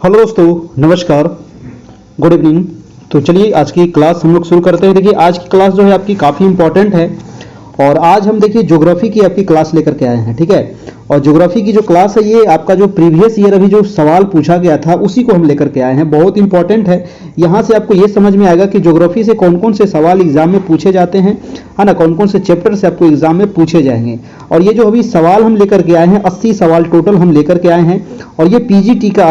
Hello दोस्तों, नमस्कार, good evening. तो चलिए आज की क्लास हम लोग शुरू करते हैं। देखिए आज की क्लास जो है आपकी काफ़ी इंपॉर्टेंट है और आज हम देखिए ज्योग्राफी की आपकी क्लास लेकर के आए हैं, ठीक है। और ज्योग्राफी की जो क्लास है ये आपका जो प्रीवियस ईयर अभी जो सवाल पूछा गया था उसी को हम लेकर के आए हैं। बहुत इंपॉर्टेंट है। यहाँ से आपको ये समझ में आएगा कि ज्योग्राफी से कौन कौन से सवाल एग्जाम में पूछे जाते हैं, है ना, कौन कौन से चैप्टर से आपको एग्जाम में पूछे जाएंगे। और ये जो अभी सवाल हम लेकर के आए हैं 80 सवाल टोटल हम लेकर के आए हैं। और ये पीजीटी का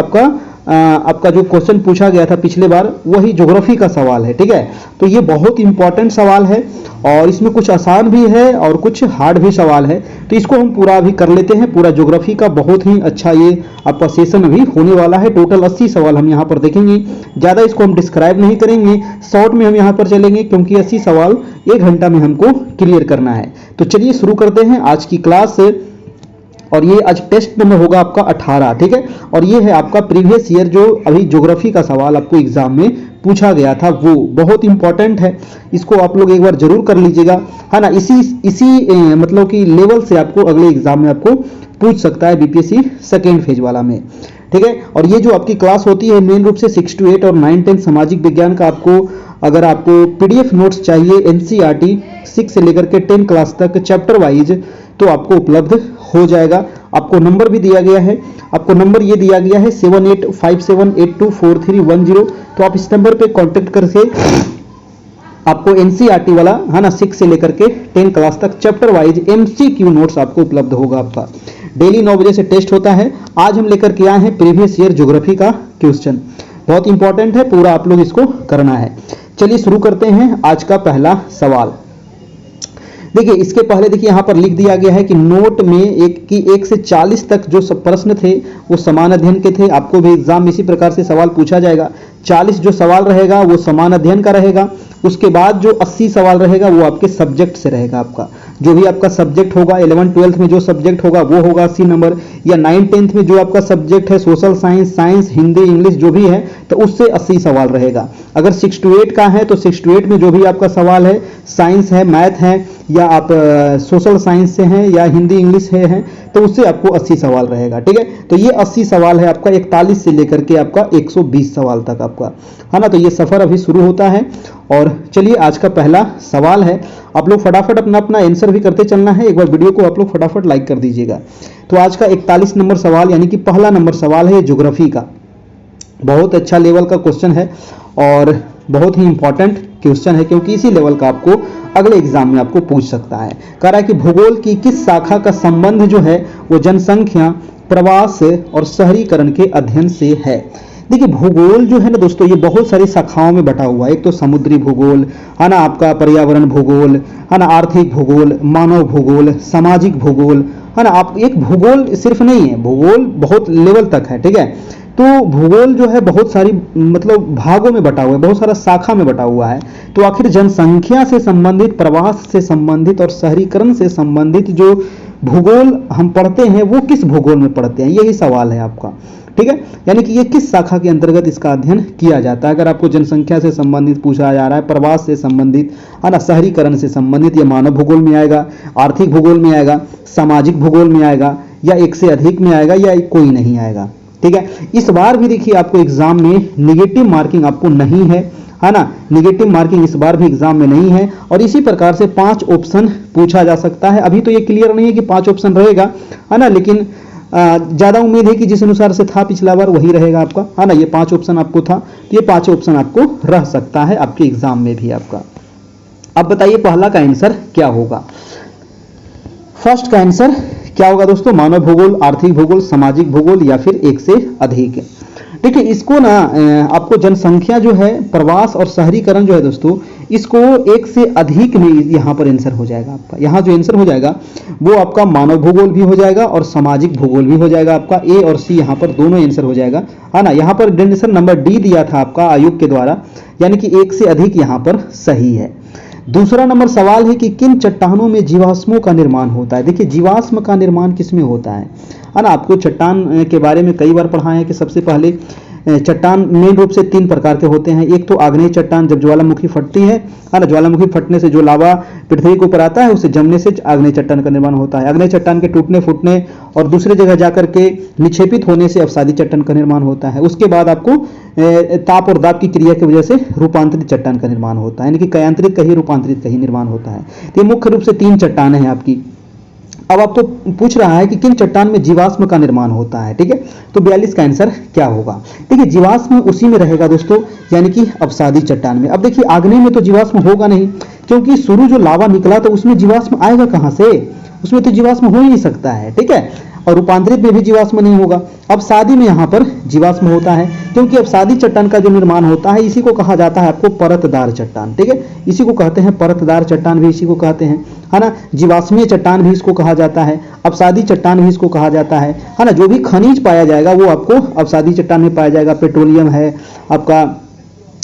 आपका जो क्वेश्चन पूछा गया था पिछले बार वही ज्योग्राफी का सवाल है, ठीक है। तो ये बहुत इंपॉर्टेंट सवाल है और इसमें कुछ आसान भी है और कुछ हार्ड भी सवाल है। तो इसको हम पूरा अभी कर लेते हैं। पूरा ज्योग्राफी का बहुत ही अच्छा ये आपका सेशन अभी होने वाला है। टोटल 80 सवाल हम यहाँ पर देखेंगे। ज़्यादा इसको हम डिस्क्राइब नहीं करेंगे, शॉर्ट में हम यहाँ पर चलेंगे क्योंकि 80 सवाल 1 घंटा में हमको क्लियर करना है। तो चलिए शुरू करते हैं आज की क्लास। और ये आज टेस्ट नंबर होगा आपका 18, ठीक है। और ये है आपका प्रीवियस ईयर जो अभी ज्योग्राफी का सवाल आपको एग्जाम में पूछा गया था, वो बहुत इंपॉर्टेंट है। इसको आप लोग एक बार जरूर कर लीजिएगा, है ना। इसी मतलब कि लेवल से आपको अगले एग्जाम में आपको पूछ सकता है बीपीएससी सेकेंड फेज वाला में, ठीक है। और ये जो आपकी क्लास होती है मेन रूप से 6 to 8 और 9, 10 सामाजिक विज्ञान का अगर आपको पीडीएफ नोट्स चाहिए एनसीईआरटी 6 से लेकर के 10 क्लास तक चैप्टर वाइज तो आपको उपलब्ध हो जाएगा। आपको नंबर भी दिया गया है। आपको नंबर ये दिया गया है 7857824310। तो आप इस नंबर पे कांटेक्ट करके आपको एनसीईआरटी वाला, है ना, 6 से लेकर के 10 क्लास तक चैप्टर वाइज एमसीक्यू नोट्स आपको उपलब्ध होगा। आपका डेली 9 बजे से टेस्ट होता है। आज हम लेकर के आए हैं प्रीवियस ईयर ज्योग्राफी का क्वेश्चन। बहुत इंपॉर्टेंट है, पूरा आप लोग इसको करना है। चलिए शुरू करते हैं आज का पहला सवाल। देखिए इसके पहले देखिए यहाँ पर लिख दिया गया है कि नोट में 1 से 40 तक जो प्रश्न थे वो समान अध्ययन के थे। आपको भी एग्जाम में इसी प्रकार से सवाल पूछा जाएगा। 40 जो सवाल रहेगा वो समान अध्ययन का रहेगा। उसके बाद जो 80 सवाल रहेगा वो आपके सब्जेक्ट से रहेगा। आपका जो भी आपका सब्जेक्ट होगा 11th 12th में जो सब्जेक्ट होगा वो होगा 80 नंबर, या 9th 10th में जो आपका सब्जेक्ट है सोशल साइंस, हिंदी, इंग्लिश जो भी है तो उससे 80 सवाल रहेगा। अगर 6 to 8 का है तो 6 to 8 में जो भी आपका सवाल है, साइंस है, मैथ है, या आप सोशल साइंस से हैं या हिंदी इंग्लिश है तो उससे आपको 80 सवाल रहेगा, ठीक है। तो ये 80 सवाल है आपका 41 से लेकर के आपका 120 सवाल तक आपका, है ना। तो ये सफर अभी शुरू होता है। और चलिए आज का पहला सवाल है। आप लोग फटाफट अपना आंसर भी करते चलना है। एक बार वीडियो को आप लोग फटाफट लाइक कर दीजिएगा। तो आज का 41 नंबर सवाल यानी कि पहला नंबर सवाल है ज्योग्राफी का। बहुत अच्छा लेवल का क्वेश्चन है और बहुत ही इंपॉर्टेंट क्वेश्चन है क्योंकि इसी लेवल का आपको अगले एग्जाम में आपको पूछ सकता है। कह रहा है कि भूगोल की किस शाखा का संबंध जो है वो जनसंख्या, प्रवास और शहरीकरण के अध्ययन से है। देखिए भूगोल जो है ना दोस्तों ये बहुत सारी शाखाओं में बटा हुआ है। एक तो समुद्री भूगोल, है ना, आपका पर्यावरण भूगोल, है ना, आर्थिक भूगोल, मानव भूगोल, सामाजिक भूगोल, है ना। आप एक भूगोल सिर्फ नहीं है, भूगोल बहुत लेवल तक है, ठीक है। तो भूगोल जो है बहुत सारी मतलब भागों में बटा हुआ है, बहुत सारा शाखा में बटा हुआ है। तो आखिर जनसंख्या से संबंधित, प्रवास से संबंधित और शहरीकरण से संबंधित जो भूगोल हम पढ़ते हैं वो किस भूगोल में पढ़ते हैं, यही सवाल है आपका, ठीक है। यानी कि ये किस शाखा के अंतर्गत इसका अध्ययन किया जाता है। अगर आपको जनसंख्या से संबंधित पूछा जा रहा है, प्रवास से संबंधित, है ना, शहरीकरण से संबंधित, ये मानव भूगोल में आएगा, आर्थिक भूगोल में आएगा, सामाजिक भूगोल में आएगा, या एक से अधिक में आएगा, या कोई नहीं आएगा, ठीक है। इस बार भी देखिए आपको एग्जाम में निगेटिव मार्किंग आपको नहीं है ना, निगेटिव मार्किंग इस बार भी एग्जाम में नहीं है। और इसी प्रकार से 5 ऑप्शन पूछा जा सकता है। अभी तो ये क्लियर नहीं है कि 5 ऑप्शन रहेगा, है ना, लेकिन ज्यादा उम्मीद है कि जिस अनुसार से था पिछला बार वही रहेगा आपका, है ना। ये 5 ऑप्शन आपको था तो ये 5 ऑप्शन आपको रह सकता है आपके एग्जाम में भी आपका। अब बताइए पहला का आंसर क्या होगा। फर्स्ट का आंसर क्या होगा दोस्तों, मानव भूगोल, आर्थिक भूगोल, सामाजिक भूगोल या फिर एक से अधिक। देखिए इसको ना आपको जनसंख्या जो है, प्रवास और शहरीकरण जो है दोस्तों, इसको एक से अधिक में यहाँ पर आंसर हो जाएगा आपका। यहाँ जो आंसर हो जाएगा वो आपका मानव भूगोल भी हो जाएगा और सामाजिक भूगोल भी हो जाएगा आपका। ए और सी यहाँ पर दोनों आंसर हो जाएगा, है ना। यहाँ पर आंसर नंबर डी दिया था आपका आयोग के द्वारा, यानी कि एक से अधिक यहाँ पर सही है। दूसरा नंबर सवाल है कि किन चट्टानों में जीवाश्मों का निर्माण होता है। देखिए जीवाश्म का निर्माण किस में होता है ना। आपको चट्टान के बारे में कई बार पढ़ा है कि सबसे पहले चट्टान मेन रूप से 3 प्रकार के होते हैं। एक तो आग्नेय चट्टान, जब ज्वालामुखी फटती है ना, ज्वालामुखी फटने से जो लावा पृथ्वी के ऊपर आता है उसे जमने से आग्नेय चट्टान का निर्माण होता है। आग्नेय चट्टान के टूटने फूटने और दूसरी जगह जाकर के निक्षेपित होने से अवसादी चट्टान का निर्माण होता है। उसके बाद आपको ताप और दाब की क्रिया की वजह से रूपांतरित चट्टान का निर्माण होता है, यानी कि कयांतरित कहीं रूपांतरित कहीं निर्माण होता है। तो ये मुख्य रूप से 3 चट्टानें हैं आपकी। अब आपको पूछ रहा है कि किन चट्टान में जीवाश्म का निर्माण होता है, ठीक है। तो 42 का आंसर क्या होगा? देखिए जीवाश्म उसी में रहेगा दोस्तों, यानी कि अवसादी चट्टान में। अब देखिए आग्नेय में तो जीवाश्म होगा नहीं, क्योंकि शुरू जो लावा निकला तो उसमें जीवाश्म आएगा कहां से? उसमें तो जीवाश्म हो ही नहीं सकता है, ठीक है। और रूपांतरित में भी जीवाश्म नहीं होगा। अवसादी में यहाँ पर जीवाश्म होता है, क्योंकि अवसादी चट्टान का जो निर्माण होता है इसी को कहा जाता है आपको परतदार चट्टान, ठीक है। इसी को कहते हैं परतदार चट्टान, भी इसी को कहते हैं, है ना। जीवाश्मीय चट्टान भी इसको कहा जाता है, अवसादी चट्टान भी इसको कहा जाता है ना। जो भी खनिज पाया जाएगा वो आपको अवसादी चट्टान में पाया जाएगा। पेट्रोलियम है, आपका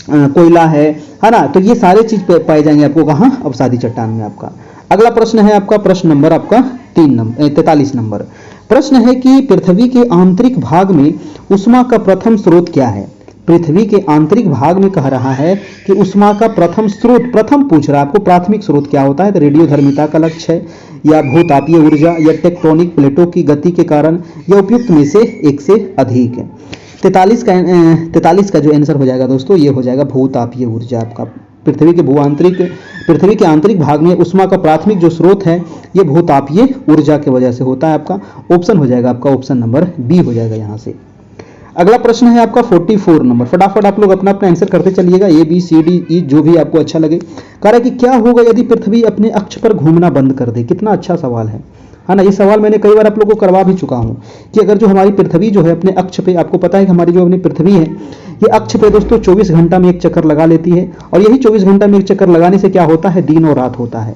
कोयला है ना। तो ये सारे चीज पाए जाएंगे आपको कहाँ? अवसादी चट्टान में आपका। अगला प्रश्न है आपका, प्रश्न नंबर आपका 43 नंबर। प्रश्न है कि पृथ्वी के आंतरिक भाग में ऊष्मा का प्रथम स्रोत क्या है? पृथ्वी के आंतरिक भाग में कह रहा है कि ऊष्मा का प्रथम स्रोत, प्रथम पूछ रहा है आपको प्राथमिक स्रोत क्या होता है। तो रेडियोधर्मिता का लक्ष्य है, या भूतापीय ऊर्जा, या टेक्टोनिक प्लेटों की गति के कारण, या उपयुक्त में से एक से अधिक है। 43 का जो आंसर हो जाएगा दोस्तों, ये हो जाएगा भूतापीय ऊर्जा आपका। पृथ्वी के आंतरिक भाग में ऊष्मा का प्राथमिक जो स्रोत है ये भूतापीय ऊर्जा की वजह से होता है आपका। ऑप्शन हो जाएगा आपका, ऑप्शन नंबर बी हो जाएगा यहां से। अगला प्रश्न है आपका 44 नंबर। फटाफट आप लोग अपना अपना आंसर करते चलिएगा, A B C D E जो भी आपको अच्छा लगे। कह रहा है कि क्या होगा यदि पृथ्वी अपने अक्ष पर घूमना बंद कर दे? कितना अच्छा सवाल है ना। ये सवाल मैंने कई बार आप लोगों को करवा भी चुका हूं कि अगर जो हमारी पृथ्वी जो है अपने अक्ष पे, आपको पता है कि हमारी जो अपनी पृथ्वी है ये अक्ष पे दोस्तों 24 घंटा में एक चक्कर लगा लेती है, और यही 24 घंटा में एक चक्कर लगाने से क्या होता है? दिन और रात होता है,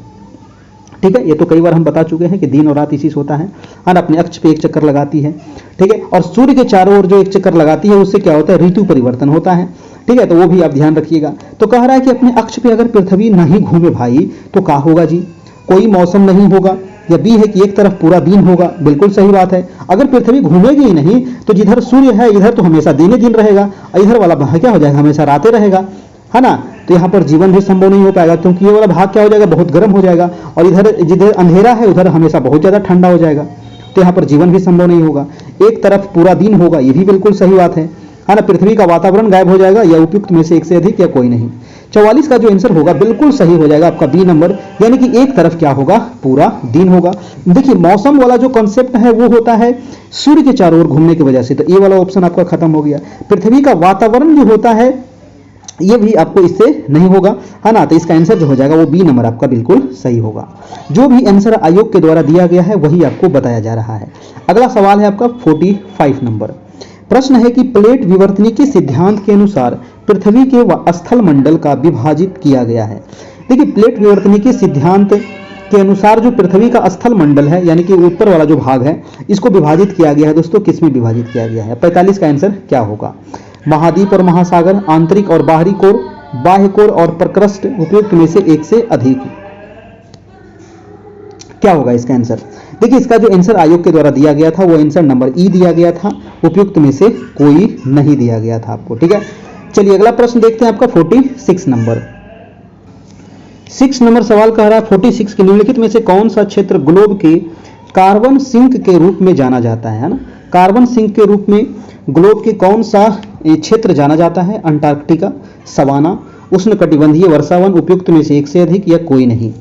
ठीक है। ये तो कई बार हम बता चुके हैं कि दिन और रात इसी से होता है और अपने अक्ष पे एक चक्कर लगाती है, ठीक है। और सूर्य के चारों ओर जो एक चक्कर लगाती है उससे क्या होता है? ऋतु परिवर्तन होता है, ठीक है। तो वो भी आप ध्यान रखिएगा। तो कह रहा है कि अपने अक्ष पे अगर पृथ्वी नहीं घूमे भाई तो क्या होगा जी? कोई मौसम नहीं होगा, या बी है कि एक तरफ पूरा दिन होगा। बिल्कुल सही बात है। अगर पृथ्वी घूमेगी ही नहीं तो जिधर सूर्य है इधर तो हमेशा दिन ही दिन रहेगा, और इधर वाला भाग क्या हो जाएगा? हमेशा रातें रहेगा, है ना। तो यहाँ पर जीवन भी संभव नहीं हो पाएगा, क्योंकि ये वाला भाग क्या हो जाएगा? बहुत गर्म हो जाएगा, और इधर जिधर अंधेरा है उधर हमेशा बहुत ज्यादा ठंडा हो जाएगा। तो यहाँ पर जीवन भी संभव नहीं होगा। एक तरफ पूरा दिन होगा, ये भी बिल्कुल सही बात है ना। पृथ्वी का वातावरण गायब हो जाएगा, या उपयुक्त में से एक से अधिक, या कोई नहीं। 44 का जो आंसर होगा बिल्कुल सही हो जाएगा आपका बी नंबर, यानी कि एक तरफ क्या होगा? पूरा दिन होगा। देखिए मौसम वाला जो कॉन्सेप्ट है वो होता है सूर्य के चारों ओर घूमने की वजह से, तो ये वाला ऑप्शन आपका खत्म हो गया। पृथ्वी का वातावरण जो होता है ये भी आपको इससे नहीं होगा, है ना। तो इसका आंसर जो हो जाएगा वो बी नंबर आपका बिल्कुल सही होगा। जो भी आंसर आयोग के द्वारा दिया गया है वही आपको बताया जा रहा है। अगला सवाल है आपका 45 नंबर। प्रश्न है कि प्लेट विवर्तनिकी सिद्धांत के अनुसार पृथ्वी के स्थल मंडल का विभाजित किया गया है। देखिए प्लेट विवर्तनिकी सिद्धांत के अनुसार जो पृथ्वी का स्थल मंडल है, यानी कि ऊपर वाला जो भाग है, इसको विभाजित किया गया है दोस्तों। किस में विभाजित किया गया है? 45 का आंसर क्या होगा? महाद्वीप और महासागर, आंतरिक और बाहरी कोर, बाह्य कोर और प्रकृष्ट, उपयुक्त में से एक से अधिक। क्या होगा इसका आंसर? देखिए इसका जो आंसर आयोग के द्वारा दिया गया था वो आंसर नंबर ई दिया गया था, उपयुक्त में से कोई नहीं दिया गया था आपको, ठीक है। चलिए अगला प्रश्न देखते हैं आपका 46 नंबर। 6 नंबर सवाल कह रहा है 46 के निम्नलिखित में से कौन सा क्षेत्र ग्लोब के कार्बन सिंक के रूप में जाना जाता है ना। कार्बन सिंक के रूप में ग्लोब के कौन सा क्षेत्र जाना जाता है? अंटार्कटिका, सवाना, उष्णकटिबंधीय वर्षावन, उपयुक्त में से एक से अधिक, या कोई नहीं।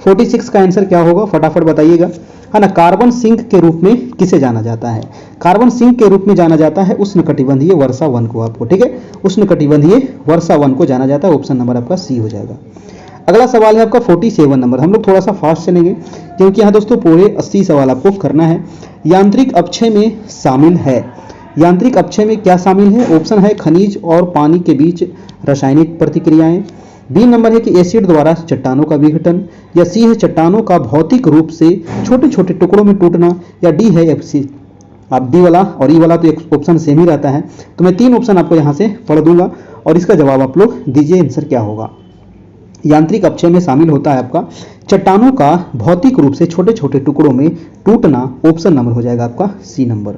46 का आंसर क्या होगा? फटाफट बताइएगा, है ना। कार्बन सिंक के रूप में किसे जाना जाता है? कार्बन सिंक के रूप में जाना जाता है उष्णकटिबंधीय वर्षावन को आपको, ठीक है। उष्णकटिबंधीय वर्षावन को जाना जाता है। ऑप्शन नंबर आपका सी हो जाएगा। अगला सवाल है आपका 47 नंबर। हम लोग थोड़ा सा फास्ट चलेंगे क्योंकि यहाँ दोस्तों पूरे 80 सवाल आपको करना है। यांत्रिक अपक्षय में शामिल है, यांत्रिक अपक्षय में क्या शामिल है? ऑप्शन है खनिज और पानी के बीच रासायनिक प्रतिक्रियाएं, बी नंबर है कि एसिड द्वारा चट्टानों का विघटन, या सी है चट्टानों का भौतिक रूप से छोटे छोटे टुकड़ों में टूटना, या डी है एफसी। आप डी वाला और ई वाला तो एक ऑप्शन सेम ही रहता है, तो मैं 3 ऑप्शन आपको यहाँ से पढ़ दूंगा और इसका जवाब आप लोग दीजिए आंसर क्या होगा। यांत्रिक अपक्षय में शामिल होता है आपका चट्टानों का भौतिक रूप से छोटे छोटे टुकड़ों में टूटना। ऑप्शन नंबर हो जाएगा आपका सी नंबर।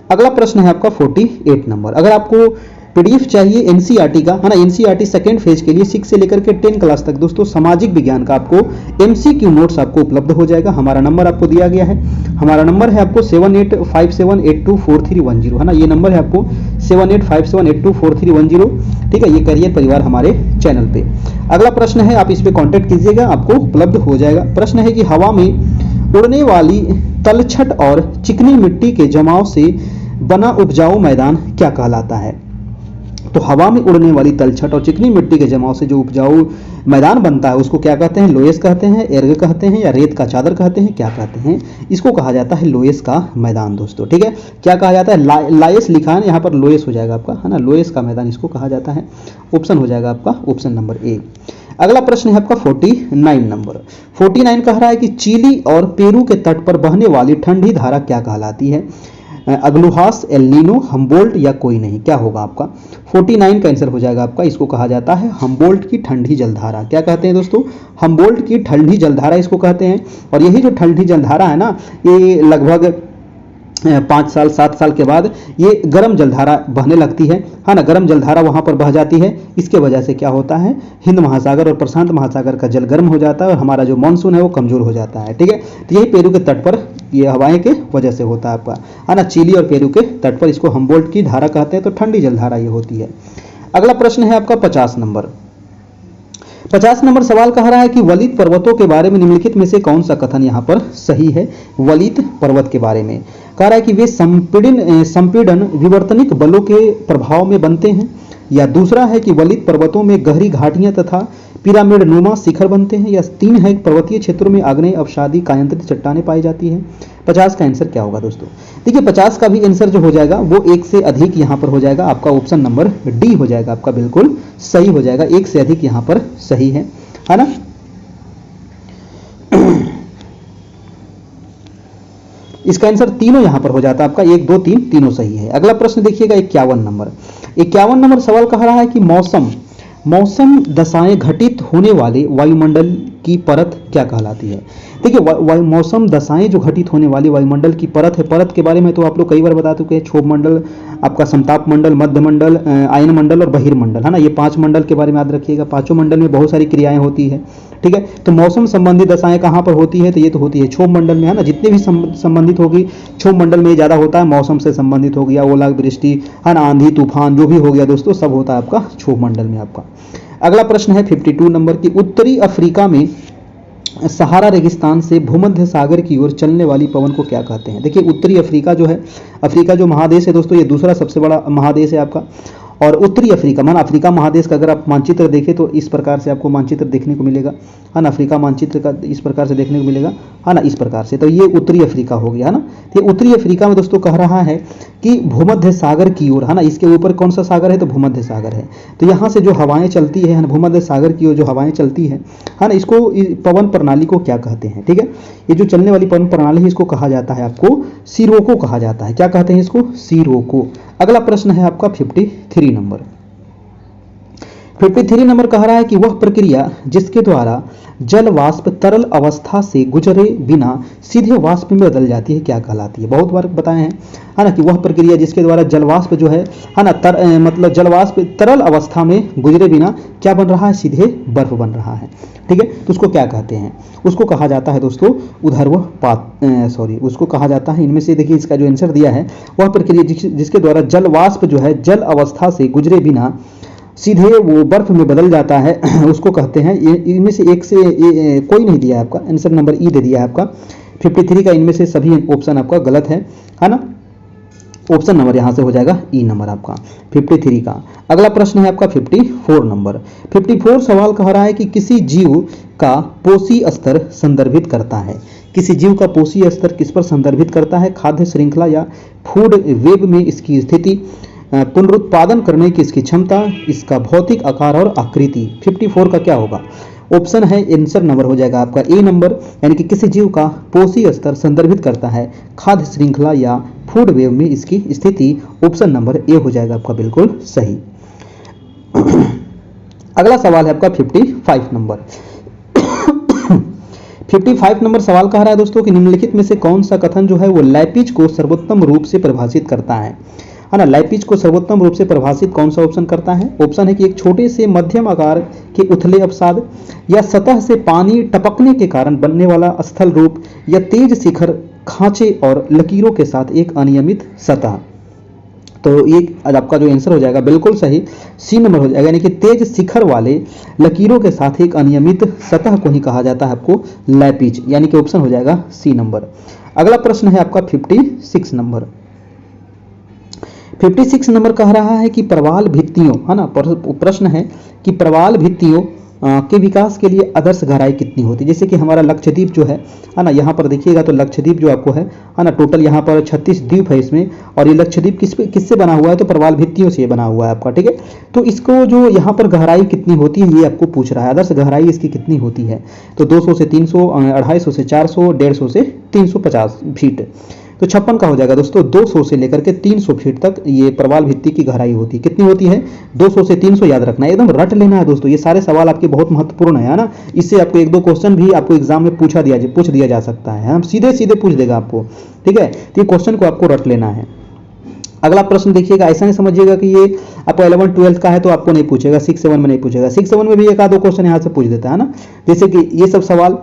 अगला प्रश्न है आपका 48 नंबर। अगर आपको पीडीएफ चाहिए एनसीईआरटी का, है ना, एनसीईआरटी सेकंड फेज के लिए 6 से लेकर के 10 क्लास तक दोस्तों सामाजिक विज्ञान का आपको एमसीक्यू नोट्स आपको उपलब्ध हो जाएगा। हमारा नंबर आपको दिया गया है, हमारा नंबर है आपको 7857824310, है ना, ये नंबर है आपको 7857824310। ठीक है, ये करियर परिवार हमारे चैनल पे। अगला प्रश्न है, आप इस पे कांटेक्ट कीजिएगा, आपको उपलब्ध हो जाएगा। प्रश्न है कि हवा में उड़ने वाली तलछट और चिकनी मिट्टी के जमाव से बना उपजाऊ मैदान क्या कहलाता है? तो हवा में उड़ने वाली तलछट और चिकनी मिट्टी के जमाव से जो उपजाऊ मैदान बनता है उसको क्या कहते हैं? लोयस कहते हैं, एर्ग कहते हैं, या रेत का चादर कहते हैं, क्या कहते हैं? इसको कहा जाता है लोयस का मैदान दोस्तों। ठीक है, क्या कहा जाता है? लायस लिखा है, यहाँ पर लोयस हो जाएगा आपका, है ना, लोयस का मैदान इसको कहा जाता है। ऑप्शन हो जाएगा आपका ऑप्शन नंबर ए। अगला प्रश्न है आपका 49 नंबर। 49 कह रहा है कि चिली और पेरू के तट पर बहने वाली ठंडी धारा क्या कहलाती है? अग्लुहास, एल नीनो, हम्बोल्ट या कोई नहीं, क्या होगा आपका? 49 का आंसर हो जाएगा आपका, इसको कहा जाता है हम्बोल्ट की ठंडी जलधारा। क्या कहते हैं दोस्तों? हम्बोल्ट की ठंडी जलधारा इसको कहते हैं। और यही जो ठंडी जलधारा है ना, ये लगभग 5 साल 7 साल के बाद ये गर्म जलधारा बहने लगती है ना, गर्म जलधारा वहां पर बह जाती है। इसके वजह से क्या होता है? हिंद महासागर और प्रशांत महासागर का जल गर्म हो जाता है और हमारा जो मानसून है वो कमजोर हो जाता है। ठीक है, तो यही पेरू के तट पर ये हवाएं के वजह से होता है आपका, है ना, चिली और पेरू के तट पर इसको हम्बोल्ट की धारा कहते हैं। तो ठंडी जलधारा ये होती है। अगला प्रश्न है आपका 50 नंबर। 50 नंबर सवाल कह रहा है कि वलित पर्वतों के बारे में निम्नलिखित में से कौन सा कथन यहाँ पर सही है? वलित पर्वत के बारे में कह रहा है कि वे संपीड़न विवर्तनिक बलों के प्रभाव में बनते हैं, या दूसरा है कि वलित पर्वतों में गहरी घाटियां तथा पिरामिड नुमा शिखर बनते हैं, या 3 है पर्वतीय क्षेत्रों में आग्नेय अवसादी कायांतरित चट्टानें पाई जाती हैं। 50 का आंसर क्या होगा दोस्तों? देखिए 50 का भी आंसर जो हो जाएगा वो 1 से अधिक यहाँ पर हो जाएगा आपका, ऑप्शन नंबर डी हो जाएगा आपका, बिल्कुल सही हो जाएगा। 1 से अधिक यहाँ पर सही है ना। इसका आंसर तीनों यहां पर हो जाता है आपका, 1 2 3 तीनों सही है। अगला प्रश्न देखिएगा 51 नंबर। 51 नंबर सवाल कह रहा है कि मौसम दशाएं घटित होने वाले वायुमंडल की परत क्या कहलाती है? देखिए मौसम दशाएं जो घटित होने वाली वायुमंडल की परत है, परत के बारे में तो आप लोग कई बार बता चुके हैं। क्षोभ मंडल, आपका समताप मंडल, मध्य मंडल, आयन मंडल और बहिर्मंडल, है ना, ये 5 मंडल के बारे में याद रखिएगा। 5 मंडल में बहुत सारी क्रियाएं होती है। ठीक है, तो मौसम संबंधी दशाएं कहां पर होती है? तो ये तो होती है क्षोभ मंडल में, है ना, जितने भी संबंधित होगी क्षोभ मंडल में ज्यादा होता है। मौसम से संबंधित हो गया, ओलावृष्टि, है ना, आंधी तूफान जो भी हो गया दोस्तों, सब होता है आपका क्षोभ मंडल में आपका। अगला प्रश्न है 52 नंबर की, उत्तरी अफ्रीका में सहारा रेगिस्तान से भूमध्य सागर की ओर चलने वाली पवन को क्या कहते हैं? देखिए उत्तरी अफ्रीका जो है, अफ्रीका जो महादेश है दोस्तों, ये दूसरा सबसे बड़ा महादेश है आपका। और उत्तरी अफ्रीका मान अफ्रीका महादेश का अगर आप मानचित्र देखें तो इस प्रकार से आपको मानचित्र देखने को मिलेगा, है ना, अफ्रीका मानचित्र का इस प्रकार से देखने को मिलेगा, है ना, इस प्रकार से। तो ये उत्तरी अफ्रीका हो गया, है ना। तो उत्तरी अफ्रीका में दोस्तों कह रहा है कि भूमध्य सागर की ओर, है ना, इसके ऊपर कौन सा सागर है? तो भूमध्य सागर है। तो यहाँ से जो हवाएं चलती है, भूमध्य सागर की ओर जो हवाएं चलती है ना, इसको पवन प्रणाली को क्या कहते हैं? ठीक है, ये जो चलने वाली पवन प्रणाली है इसको कहा जाता है आपको सिरोको कहा जाता है। क्या कहते हैं इसको? सिरोको। अगला प्रश्न है आपका 53 नंबर। 53 नंबर कह रहा है कि वह प्रक्रिया जिसके द्वारा जल वाष्प तरल अवस्था से गुजरे बिना सीधे वाष्प में बदल जाती है क्या कहलाती है? बहुत बार बताए हैं, है ना, कि वह प्रक्रिया जिसके द्वारा जल वाष्प जो है ना, मतलब जल वाष्प तरल अवस्था में गुजरे बिना क्या बन रहा है? सीधे बर्फ बन रहा है। ठीक है, तो उसको क्या कहते हैं? उसको कहा जाता है दोस्तों ऊर्ध्वपात, उसको कहा जाता है, इनमें से देखिए इसका जो आंसर दिया है, वह प्रक्रिया जिसके द्वारा जल वाष्प जो है जल अवस्था से गुजरे बिना सीधे वो बर्फ में बदल जाता है, उसको कहते हैं। इनमें से एक से कोई नहीं दिया है आपका, आंसर नंबर ई दे दिया है आपका 53 का। इनमें से सभी ऑप्शन आपका गलत है ना। ऑप्शन नंबर यहां से हो जाएगा ई नंबर आपका 53 का। अगला प्रश्न है आपका 54 नंबर। 54 सवाल कह रहा है कि किसी जीव का पोषी स्तर संदर्भित करता है। किसी जीव का पोषी स्तर किस पर संदर्भित करता है? खाद्य श्रृंखला या फूड वेब में इसकी स्थिति, पुनरुत्पादन करने की इसकी क्षमता, इसका भौतिक आकार और आकृति। 54 का क्या होगा? ऑप्शन है, आंसर नंबर हो जाएगा आपका ए नंबर, यानी कि किसी जीव का पोषी स्तर संदर्भित करता है खाद्य श्रृंखला या फूड वेब में इसकी स्थिति। ऑप्शन नंबर ए हो जाएगा आपका बिल्कुल सही। अगला सवाल है आपका 55 नंबर। 55 नंबर सवाल कह रहा है दोस्तों कि निम्नलिखित में से कौन सा कथन जो है वो लैपिज को सर्वोत्तम रूप से परिभाषित करता है? है ना। लैपिज को सर्वोत्तम रूप से परिभाषित कौन सा ऑप्शन करता है? ऑप्शन है कि एक छोटे से मध्यम आकार के उथले अवसाद, या सतह से पानी टपकने के कारण बनने वाला स्थल रूप, या तेज शिखर खांचे और लकीरों के साथ एक अनियमित सतह। तो ये आज आपका जो आंसर हो जाएगा बिल्कुल सही सी नंबर हो जाएगा, यानी कि तेज शिखर वाले लकीरों के साथ एक अनियमित सतह को ही कहा जाता है आपको लैपिज, यानी कि ऑप्शन हो जाएगा सी नंबर। अगला प्रश्न है आपका 56 नंबर। 56 नंबर कह रहा है कि प्रवाल भित्तियों, है ना, प्रश्न है कि प्रवाल भित्तियों के विकास के लिए आदर्श गहराई कितनी होती है? जैसे कि हमारा लक्षद्वीप जो है ना, यहाँ पर देखिएगा तो लक्षद्वीप जो आपको है ना, टोटल यहाँ पर 36 द्वीप है इसमें, और ये लक्षद्वीप किससे बना हुआ है? तो प्रवाल भित्तियों से बना हुआ है आपका, ठीक है। तो इसको जो यहाँ पर गहराई कितनी होती है ये आपको पूछ रहा है, आदर्श गहराई इसकी कितनी होती है? तो 200 से 300, 250 से 400, 150 से 350 फीट। तो 56 का हो जाएगा दोस्तों 200 से लेकर के 300 फीट तक ये प्रवाल भित्ति की गहराई होती है। कितनी होती है? 200 से 300, याद रखना है, एकदम रट लेना है दोस्तों। ये सारे सवाल आपके बहुत महत्वपूर्ण है ना, इससे आपको 1-2 क्वेश्चन भी आपको एग्जाम में पूछ दिया जा सकता है, हम सीधे पूछ देगा आपको, ठीक है। तो ये क्वेश्चन को आपको रट लेना है। अगला प्रश्न देखिएगा, ऐसा नहीं समझिएगा कि ये आपको 11 12 का है तो आपको नहीं पूछेगा, 6 7 में नहीं पूछेगा। 6 7 में भी 1-2 क्वेश्चन यहाँ से पूछ देता है ना, जैसे कि ये सब सवाल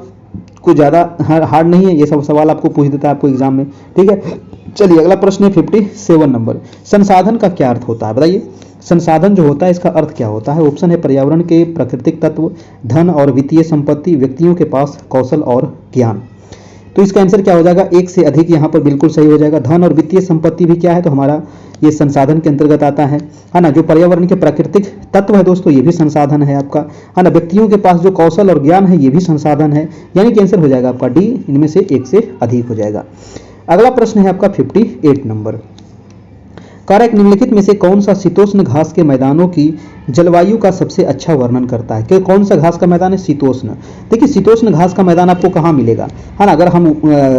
कोई ज़्यादा हार्ड नहीं है, ये सब सवाल आपको पूछ देता है आपको एग्जाम में, ठीक है। चलिए अगला प्रश्न है 57 नंबर। संसाधन का क्या अर्थ होता है? बताइए, संसाधन जो होता है इसका अर्थ क्या होता है? ऑप्शन है पर्यावरण के प्राकृतिक तत्व, धन और वित्तीय संपत्ति, व्यक्तियों के पास कौशल और ज्ञान। तो इसका आंसर क्या हो जाएगा? एक से अधिक यहाँ पर बिल्कुल सही हो जाएगा। धन और वित्तीय संपत्ति भी क्या है? तो हमारा ये संसाधन के अंतर्गत आता है ना। जो पर्यावरण के प्राकृतिक तत्व है दोस्तों ये भी संसाधन है आपका, है ना। व्यक्तियों के पास जो कौशल और ज्ञान है ये भी संसाधन है, यानी कि आंसर हो जाएगा आपका डी, इनमें से एक से अधिक हो जाएगा। अगला प्रश्न है आपका 58 नंबर। कारक निम्नलिखित में से कौन सा शीतोष्ण घास के मैदानों की जलवायु का सबसे अच्छा वर्णन करता है? कि कौन सा घास का मैदान है? शीतोष्ण। देखिए शीतोष्ण घास का मैदान आपको कहाँ मिलेगा, है ना। अगर हम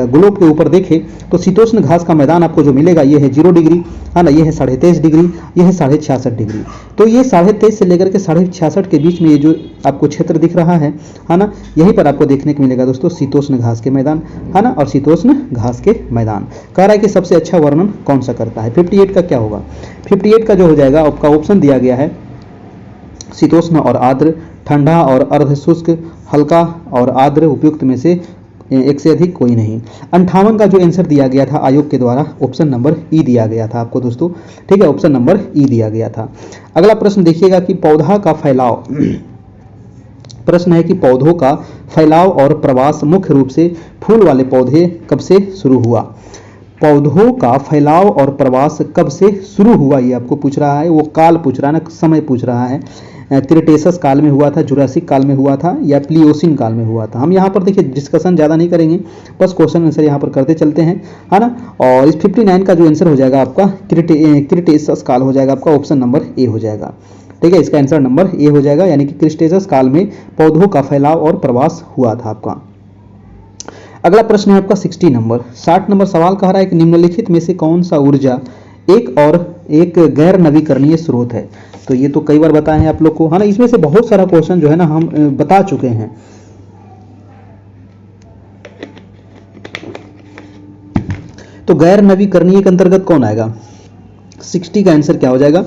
ग्लोब के ऊपर देखें तो शीतोष्ण घास का मैदान आपको जो मिलेगा ये है 0 डिग्री, है ना, ये है 23.5 डिग्री, ये है 66.5 डिग्री। तो ये 23.5 से लेकर के 66.5 के बीच में ये जो आपको क्षेत्र दिख रहा है ना, यहीं पर आपको देखने को मिलेगा दोस्तों शीतोष्ण घास के मैदान, है ना। और शीतोष्ण घास के मैदान कह रहा है कि सबसे अच्छा वर्णन कौन सा करता है? 58 का क्या होगा? 58 का जो हो जाएगा आपका ऑप्शन दिया गया है शीतोष्ण और आर्द्र, ठंडा और अर्ध शुष्क, हल्का और आर्द्र, उपयुक्त में से एक से अधिक कोई नहीं। 58 का जो आंसर दिया गया था आयोग के द्वारा ऑप्शन नंबर ई दिया गया था आपको दोस्तों, ठीक है, ऑप्शन नंबर ई दिया गया था। अगला प्रश्न देखिएगा कि पौधा का फैलाव प्रश्न है कि पौधों का फैलाव और प्रवास मुख्य रूप से फूल वाले पौधे कब से शुरू हुआ? पौधों का फैलाव और प्रवास कब से शुरू हुआ ये आपको पूछ रहा है, वो काल पूछ रहा है ना, समय पूछ रहा है। क्रिटेशस काल में हुआ था, जुरासिक काल में हुआ था, या प्लियोसिन काल में हुआ था? हम यहाँ पर देखिए डिस्कशन ज़्यादा नहीं करेंगे, बस क्वेश्चन आंसर यहाँ पर करते चलते हैं, है ना। और इस 59 का जो आंसर हो जाएगा आपका क्रिटेशस काल हो जाएगा आपका, ऑप्शन नंबर ए हो जाएगा, ठीक है। इसका आंसर नंबर ए हो जाएगा, यानी कि क्रिटेशस काल में पौधों का फैलाव और प्रवास हुआ था आपका। अगला प्रश्न है आपका 60 नंबर। 60 नंबर सवाल कह रहा है कि निम्नलिखित में से कौन सा ऊर्जा एक गैर नवीकरणीय स्रोत है? तो ये तो कई बार बताए हैं आप लोग को, है ना। इसमें से बहुत सारा क्वेश्चन जो है ना हम बता चुके हैं। तो गैर नवीकरणीय के अंतर्गत कौन आएगा? 60 का आंसर क्या हो जाएगा?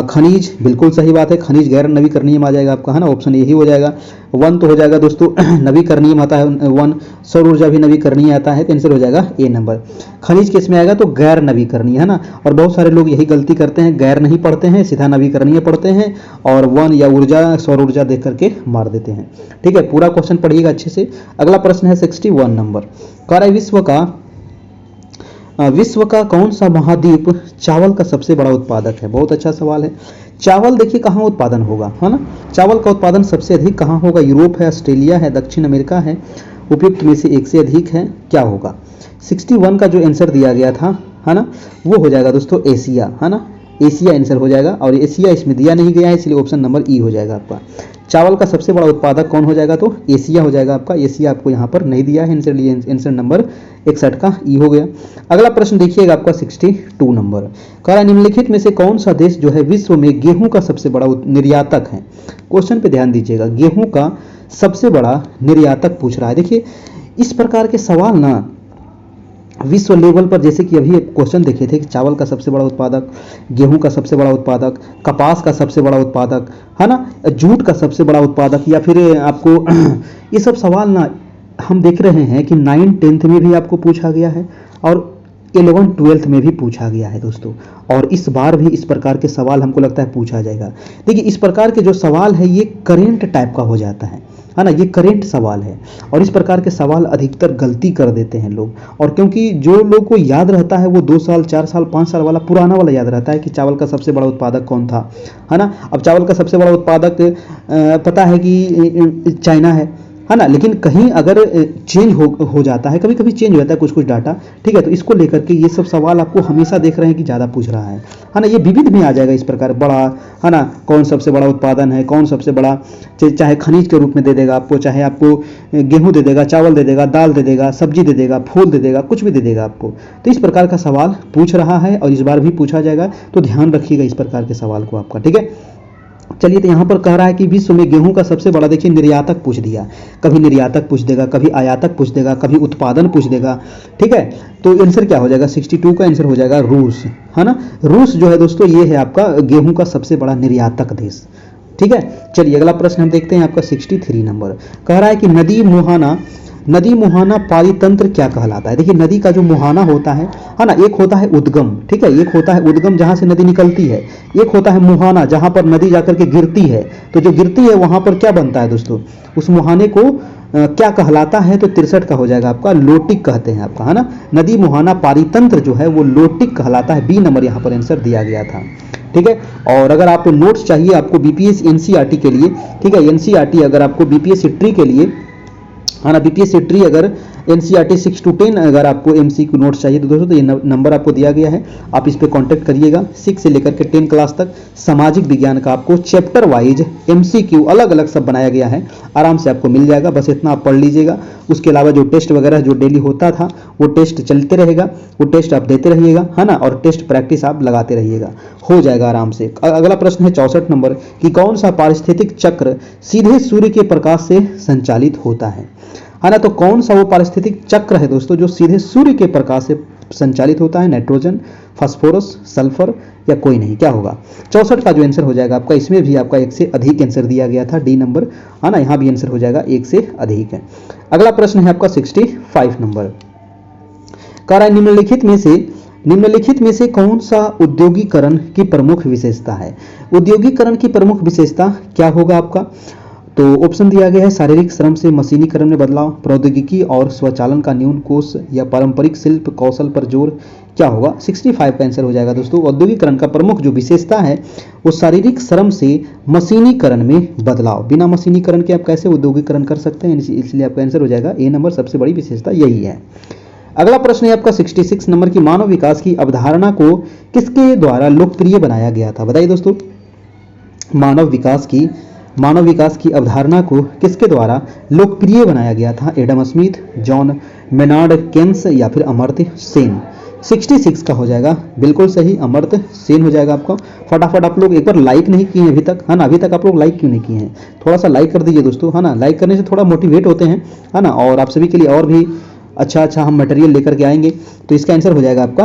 खनिज, बिल्कुल सही बात है, खनिज गैर नवीकरणीय में आ जाएगा आपका, है ना, ऑप्शन यही हो जाएगा। वन तो हो जाएगा दोस्तों नवीकरणीय में आता है वन, सौर ऊर्जा भी नवीकरणीय आता है, तो आंसर हो जाएगा ए नंबर। खनिज किस में आएगा? तो गैर नवीकरणीय, है ना। और बहुत सारे लोग यही गलती करते हैं, गैर नहीं पढ़ते हैं, सीधा नवीकरणीय पढ़ते हैं और वन या ऊर्जा सौर ऊर्जा देख करके मार देते हैं, ठीक है। पूरा क्वेश्चन पढ़िएगा अच्छे से। अगला प्रश्न है 61 नंबर। कार्य विश्व का कौन सा महाद्वीप चावल का सबसे बड़ा उत्पादक है? बहुत अच्छा सवाल है। चावल देखिए कहाँ उत्पादन होगा, है ना। चावल का उत्पादन सबसे अधिक कहाँ होगा? यूरोप है, ऑस्ट्रेलिया है, दक्षिण अमेरिका है, उपयुक्त में से एक से अधिक है, क्या होगा? 61 का जो आंसर दिया गया था, है ना, वो हो जाएगा दोस्तों एशिया, है ना। एशिया आंसर हो जाएगा, और एशिया इसमें दिया नहीं गया है, इसलिए ऑप्शन नंबर ई हो जाएगा आपका। चावल का सबसे बड़ा उत्पादक कौन हो जाएगा? तो एशिया हो जाएगा आपका। एशिया आपको यहाँ पर नहीं दिया है, इसलिए आंसर नंबर 61 का ई हो गया। अगला प्रश्न देखिएगा आपका 62 नंबर। कह रहा निम्नलिखित में से कौन सा देश जो है विश्व में गेहूं का सबसे बड़ा निर्यातक है? क्वेश्चन पे ध्यान दीजिएगा, गेहूं का सबसे बड़ा निर्यातक पूछ रहा है। देखिए इस प्रकार के सवाल ना विश्व लेवल पर, जैसे कि अभी एक क्वेश्चन देखे थे कि चावल का सबसे बड़ा उत्पादक, गेहूं का सबसे बड़ा उत्पादक, कपास का सबसे बड़ा उत्पादक, है ना, जूट का सबसे बड़ा उत्पादक, या फिर आपको ये सब सवाल ना हम देख रहे हैं कि 9th-10th में भी आपको पूछा गया है और 11th-12th में भी पूछा गया है दोस्तों। और इस बार भी इस प्रकार के सवाल हमको लगता है पूछा जाएगा। देखिए इस प्रकार के जो सवाल है ये करेंट टाइप का हो जाता है ना, ये करेंट सवाल है और इस प्रकार के सवाल अधिकतर गलती कर देते हैं लोग। और क्योंकि जो लोग को याद रहता है वो 2 साल 4 साल 5 साल वाला पुराना वाला याद रहता है कि चावल का सबसे बड़ा उत्पादक कौन था, है ना। अब चावल का सबसे बड़ा उत्पादक पता है कि चाइना है ना, लेकिन कहीं अगर चेंज हो जाता है, कभी कभी चेंज हो जाता है कुछ डाटा, ठीक है। तो इसको लेकर के ये सब सवाल आपको हमेशा देख रहे हैं कि ज़्यादा पूछ रहा है ना। ये विविध में आ जाएगा इस प्रकार, बड़ा, है ना, कौन सबसे बड़ा उत्पादन है, कौन सबसे बड़ा, चाहे खनिज के रूप में दे देगा आपको, चाहे आपको गेहूं दे देगा, चावल दे देगा, दाल दे देगा, सब्जी दे देगा, फूल दे देगा, कुछ भी दे देगा आपको। तो इस प्रकार का सवाल पूछ रहा है और इस बार भी पूछा जाएगा, तो ध्यान रखिएगा इस प्रकार के सवाल को आपका, ठीक है। चलिए, तो यहाँ पर कह रहा है कि विश्व में गेहूं का सबसे बड़ा, देखिए निर्यातक पूछ दिया, कभी निर्यातक पूछ देगा, कभी आयातक पूछ देगा, कभी उत्पादन पूछ देगा, ठीक है। तो आंसर क्या हो जाएगा, 62 का आंसर हो जाएगा रूस, है ना। रूस जो है दोस्तों ये है आपका गेहूं का सबसे बड़ा निर्यातक देश, ठीक है। चलिए अगला प्रश्न हम देखते हैं आपका 63 नंबर। कह रहा है कि नदी मुहाना पारितंत्र क्या कहलाता है। देखिए नदी का जो मुहाना होता है ना, एक होता है उद्गम, ठीक है, एक होता है उद्गम जहां से नदी निकलती है, एक होता है मुहाना जहां पर नदी जाकर के गिरती है। तो जो गिरती है वहां पर क्या बनता है दोस्तों, उस मुहाने को क्या कहलाता है, तो 63 का हो जाएगा आपका लोटिक कहते हैं आपका, है ना। नदी मुहाना पारितंत्र जो है वो लोटिक कहलाता है, बी नंबर यहाँ पर आंसर दिया गया था, ठीक है। और अगर आपको नोट्स चाहिए आपको बीपीएस एनसीईआरटी के लिए, ठीक है, एनसीईआरटी अगर आपको बीपीएस ट्री के लिए, है ना, बीपीएस ट्री अगर एनसीईआरटी 6 to 10 अगर आपको एमसीक्यू नोट्स चाहिए तो दोस्तों तो ये नंबर आपको दिया गया है, आप इस पे कांटेक्ट करिएगा। 6 से लेकर के 10 क्लास तक सामाजिक विज्ञान का आपको चैप्टर वाइज एमसीक्यू अलग अलग सब बनाया गया है, आराम से आपको मिल जाएगा, बस इतना आप पढ़ लीजिएगा। उसके अलावा जो टेस्ट वगैरह जो डेली होता था वो टेस्ट चलते रहेगा, वो टेस्ट आप देते रहिएगा, है ना, और टेस्ट प्रैक्टिस आप लगाते रहिएगा, हो जाएगा आराम से। अगला प्रश्न है 64 नंबर कि कौन सा पारिस्थितिक चक्र सीधे सूर्य के प्रकाश से संचालित होता है ना। तो कौन सा वो पारिस्थितिक चक्र है दोस्तों जो सीधे सूर्य के प्रकाश से संचालित होता है, नाइट्रोजन, फास्फोरस, सल्फर या कोई नहीं, क्या होगा। 64 का जो आंसर हो जाएगा आपका, इसमें भी आपका 1 से अधिक आंसर दिया गया था, डी नंबर, है ना, यहाँ भी आंसर हो जाएगा 1 से अधिक है। अगला प्रश्न है आपका 65 नंबर। कह रहा है निम्नलिखित में से कौन सा औद्योगिकरण की प्रमुख विशेषता है। औद्योगिकरण की प्रमुख विशेषता क्या होगा आपका, तो ऑप्शन दिया गया है शारीरिक श्रम से मशीनीकरण में बदलाव, प्रौद्योगिकी और स्वचालन का न्यून कोष या पारंपरिक शिल्प कौशल पर जोर, क्या होगा। 65 का आंसर हो जाएगा दोस्तों, औद्योगिकरण का प्रमुख जो विशेषता है वो शारीरिक श्रम से मशीनीकरण में बदलाव। बिना मशीनीकरण के आप कैसे औद्योगिकरण कर सकते हैं, इसलिए आपका आंसर हो जाएगा ए नंबर, सबसे बड़ी विशेषता यही है। अगला प्रश्न है आपका 66 नंबर की मानव विकास की अवधारणा को किसके द्वारा लोकप्रिय बनाया गया था। बताइए दोस्तों, मानव विकास की अवधारणा को किसके द्वारा लोकप्रिय बनाया गया था। Adam Smith, John Maynard Keynes या फिर अमर्त्य सेन। 66 का हो जाएगा बिल्कुल सही, अमर्त्य सेन हो जाएगा आपका। फटाफट आप लोग एक बार लाइक नहीं किए हैं अभी तक, है ना, अभी तक आप लोग लाइक क्यों नहीं किए हैं, थोड़ा सा लाइक कर दीजिए दोस्तों, है ना, लाइक करने से थोड़ा मोटिवेट होते हैं, है ना, और आप सभी के लिए और भी अच्छा हम मटेरियल लेकर के आएंगे। तो इसका आंसर हो जाएगा आपका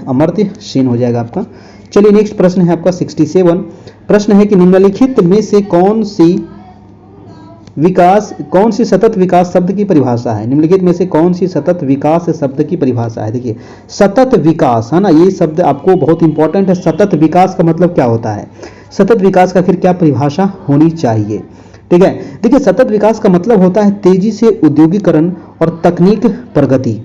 अमर्त्य सेन हो जाएगा आपका। चलिए नेक्स्ट प्रश्न है आपका 67। प्रश्न है कि निम्नलिखित में से कौन सी सतत विकास शब्द की परिभाषा है। निम्नलिखित में से कौन सी सतत विकास शब्द की परिभाषा है। देखिए सतत विकास, है ना, ये शब्द आपको बहुत इंपॉर्टेंट है। सतत विकास का मतलब क्या होता है, सतत विकास का फिर क्या परिभाषा होनी चाहिए, ठीक है। देखिए सतत विकास का मतलब होता है तेजी से औद्योगिकरण और तकनीक प्रगति।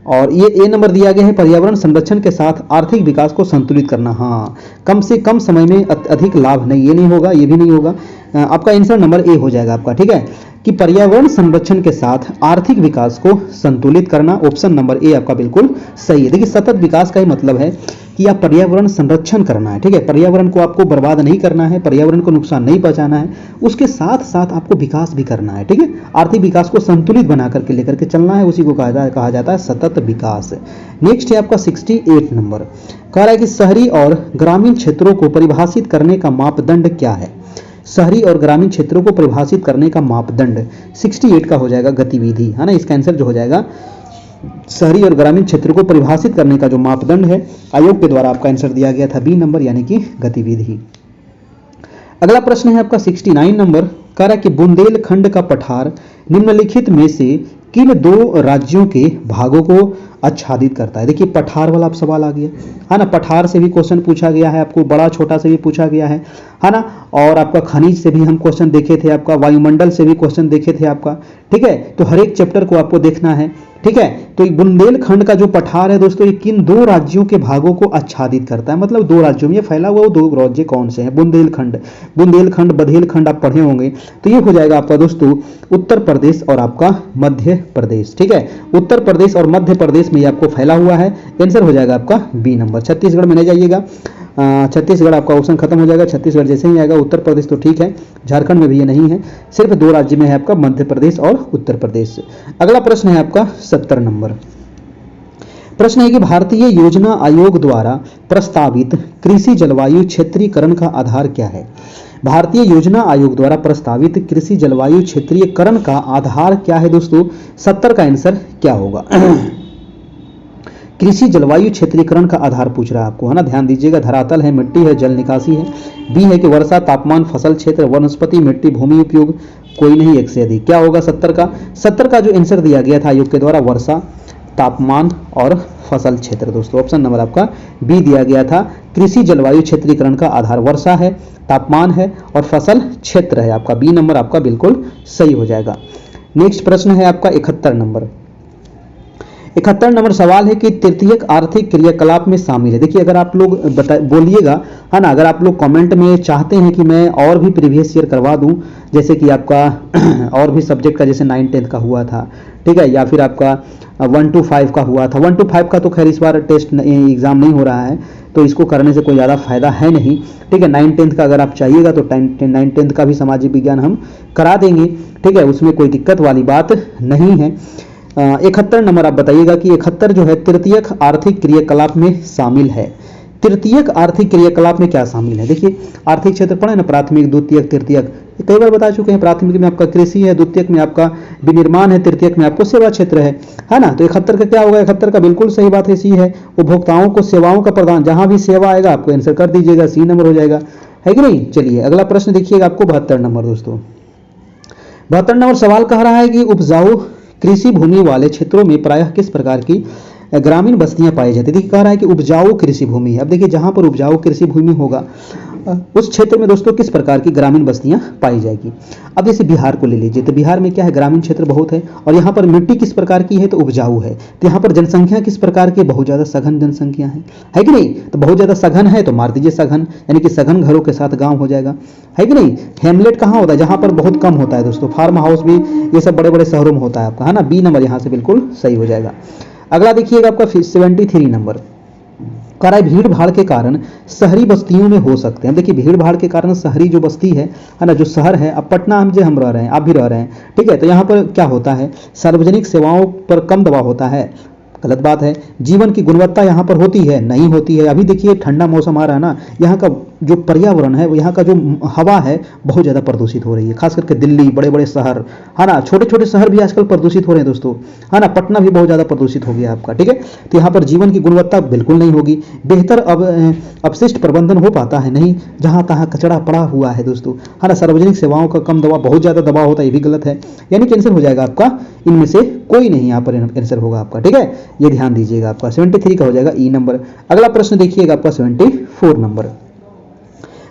और ये ए नंबर दिया गया है, पर्यावरण संरक्षण के साथ आर्थिक विकास को संतुलित करना। हाँ, कम से कम समय में अधिक लाभ नहीं, ये नहीं होगा, ये भी नहीं होगा। आपका आंसर नंबर ए हो जाएगा आपका, ठीक है, कि पर्यावरण संरक्षण के साथ आर्थिक विकास को संतुलित करना। ऑप्शन नंबर ए आपका बिल्कुल सही है। देखिए सतत विकास का ही मतलब है कि आप पर्यावरण संरक्षण करना है, ठीक है, पर्यावरण को आपको बर्बाद नहीं करना है, पर्यावरण को नुकसान नहीं पहुंचाना है, उसके साथ साथ आपको विकास भी करना है, ठीक है, आर्थिक विकास को संतुलित बना करके लेकर के चलना है, उसी को कहा जाता है सतत विकास। नेक्स्ट है आपका 68 नंबर। कह रहा है कि शहरी और ग्रामीण क्षेत्रों को परिभाषित करने का मापदंड क्या है। शहरी और ग्रामीण क्षेत्रों को परिभाषित करने का मापदंड 68 का हो जाएगा गतिविधि, है ना। इसका आंसर जो हो जाएगा शहरी और ग्रामीण क्षेत्रों को परिभाषित करने का जो मापदंड है आयोग के द्वारा आपका आंसर दिया गया था बी नंबर, यानी कि गतिविधि। अगला प्रश्न है आपका 69 नंबर, कह रहा है कि बुंदेलखंड का पठार निम्नलिखित में से किन दो राज्यों के भागों को आच्छादित करता है। देखिए पठार वाला आप सवाल आ गया, है ना। पठार से भी क्वेश्चन पूछा गया है आपको, बड़ा छोटा से भी पूछा गया है ना। और आपका खनिज से भी हम क्वेश्चन देखे थे, आपका वायुमंडल से भी क्वेश्चन देखे थे आपका, ठीक है। तो हर एक चैप्टर को आपको देखना है, ठीक है। तो बुंदेलखंड का जो पठार है दोस्तों, ये किन दो राज्यों के भागों को आच्छादित करता है, मतलब दो राज्यों में ये फैला हुआ, वो दो राज्य कौन से हैं। बुंदेलखंड, बुंदेलखंड, बघेलखंड आप पढ़े होंगे, तो ये हो जाएगा आपका दोस्तों उत्तर प्रदेश और आपका मध्य प्रदेश, ठीक है। उत्तर प्रदेश और मध्य प्रदेश में ये आपको फैला हुआ है, आंसर हो जाएगा आपका बी नंबर। छत्तीसगढ़ में नहीं जाइएगा, छत्तीसगढ़ आपका ऑप्शन खत्म हो जाएगा, छत्तीसगढ़ जैसे ही आएगा। उत्तर प्रदेश तो ठीक है, झारखंड में भी ये नहीं है, सिर्फ दो राज्य में है आपका मध्य प्रदेश और उत्तर प्रदेश। अगला प्रश्न है आपका 70 नंबर। प्रश्न है कि भारतीय योजना आयोग द्वारा प्रस्तावित कृषि जलवायु क्षेत्रीकरण का आधार क्या है। भारतीय योजना आयोग द्वारा प्रस्तावित कृषि जलवायु क्षेत्रीयकरण का आधार क्या है दोस्तों। 70 का आंसर क्या होगा। कृषि जलवायु क्षेत्रीकरण का आधार पूछ रहा है आपको, है ना। ध्यान दीजिएगा, धरातल है, मिट्टी है, जल निकासी है। बी है कि वर्षा, तापमान, फसल क्षेत्र, वनस्पति, मिट्टी, भूमि उपयोग, कोई नहीं, एक से अधिक। क्या होगा 70 का। 70 का जो आंसर दिया गया था आयोग के द्वारा वर्षा, तापमान और फसल क्षेत्र दोस्तों। ऑप्शन नंबर आपका बी दिया गया था। कृषि जलवायु क्षेत्रीकरण का आधार वर्षा है, तापमान है और फसल क्षेत्र है आपका। बी नंबर आपका बिल्कुल सही हो जाएगा। नेक्स्ट प्रश्न है आपका 71 नंबर। 71 नंबर सवाल है कि तृतीयक आर्थिक क्रियाकलाप में शामिल है। देखिए अगर आप लोग बोलिएगा, है ना, अगर आप लोग कमेंट में चाहते हैं कि मैं और भी प्रीवियस ईयर करवा दूं, जैसे कि आपका और भी सब्जेक्ट का जैसे 9-10 का हुआ था, ठीक है, या फिर आपका 1 to 5 का हुआ था। 1 to 5 का तो खैर इस बार टेस्ट एग्जाम नहीं हो रहा है, तो इसको करने से कोई ज़्यादा फायदा है नहीं, ठीक है। 9-10 का अगर आप चाहिएगा तो 9-10 का भी सामाजिक विज्ञान हम करा देंगे, ठीक है, उसमें कोई दिक्कत वाली बात नहीं है। 71 नंबर आप बताइएगा कि 71 जो है तृतीयक आर्थिक क्रियाकलाप में शामिल है। तृतीयक आर्थिक क्रियाकलाप में क्या शामिल है। देखिए आर्थिक क्षेत्र पढ़े ना, प्राथमिक, द्वितीयक, तृतीयक, कई बार बता चुके हैं। प्राथमिक में आपका कृषि है, द्वितीयक में आपका विनिर्माण है, तृतीयक में आपको सेवा क्षेत्र है ना। तो 71 का क्या होगा। 71 का बिल्कुल सही बात है, सी है। उपभोक्ताओं को सेवाओं का प्रदान, जहां भी सेवा आएगा आपको आंसर कर दीजिएगा, सी नंबर हो जाएगा, है कि नहीं। चलिए अगला प्रश्न देखिएगा आपको 72 नंबर दोस्तों। 72 नंबर सवाल कह रहा है कि उपजाऊ कृषि भूमि वाले क्षेत्रों में प्रायः किस प्रकार की ग्रामीण बस्तियां पाई जाती है। देखिए कह रहा है कि उपजाऊ कृषि भूमि है। अब देखिए जहां पर उपजाऊ कृषि भूमि होगा उस क्षेत्र में दोस्तों किस प्रकार की ग्रामीण बस्तियां पाई जाएगी। अब जैसे बिहार को ले लीजिए, तो बिहार में क्या है, ग्रामीण क्षेत्र बहुत है और यहाँ पर मिट्टी किस प्रकार की है, तो उपजाऊ है। तो यहाँ पर जनसंख्या किस प्रकार की, बहुत ज़्यादा सघन जनसंख्या है कि नहीं। तो बहुत ज़्यादा सघन है तो मार दीजिए सघन, यानी कि सघन घरों के साथ गाँव हो जाएगा, है कि नहीं। हेमलेट कहाँ होता है, जहाँ पर बहुत कम होता है दोस्तों। फार्म हाउस भी ये सब बड़े बड़े शहरों में होता है आपका, है ना। बी नंबर यहाँ से बिल्कुल सही हो जाएगा। अगला देखिएगा आपका 73 नंबर, कह रहा है भीड़ भाड़ के कारण शहरी बस्तियों में हो सकते हैं। देखिए भीड़ भाड़ के कारण शहरी जो बस्ती है ना, जो शहर है, अब पटना हम रह रहे हैं, आप भी रह रहे हैं, ठीक है। तो यहाँ पर क्या होता है, सार्वजनिक सेवाओं पर कम दबाव होता है, गलत बात है। जीवन की गुणवत्ता यहाँ पर होती है, नहीं होती है। अभी देखिए ठंडा मौसम आ रहा है ना, यहाँ का जो पर्यावरण है, यहाँ का जो हवा है बहुत ज़्यादा प्रदूषित हो रही है, खास करके दिल्ली, बड़े बड़े शहर, है ना, छोटे छोटे शहर भी आजकल प्रदूषित हो रहे हैं दोस्तों, है ना। पटना भी बहुत ज़्यादा प्रदूषित हो गया आपका, ठीक है। तो यहाँ पर जीवन की गुणवत्ता बिल्कुल नहीं होगी। बेहतर अपशिष्ट प्रबंधन हो पाता है नहीं, जहाँ तहाँ कचरा पड़ा हुआ है दोस्तों, है ना। सार्वजनिक सेवाओं का कम दबाव, बहुत ज़्यादा दबाव होता है, ये भी गलत है। यानी कि आंसर हो जाएगा आपका इनमें से कोई नहीं, यहाँ पर आंसर होगा आपका, ठीक है, ये ध्यान दीजिएगा। आपका 73 का हो जाएगा ई नंबर। अगला प्रश्न देखिएगा आपका 74 नंबर,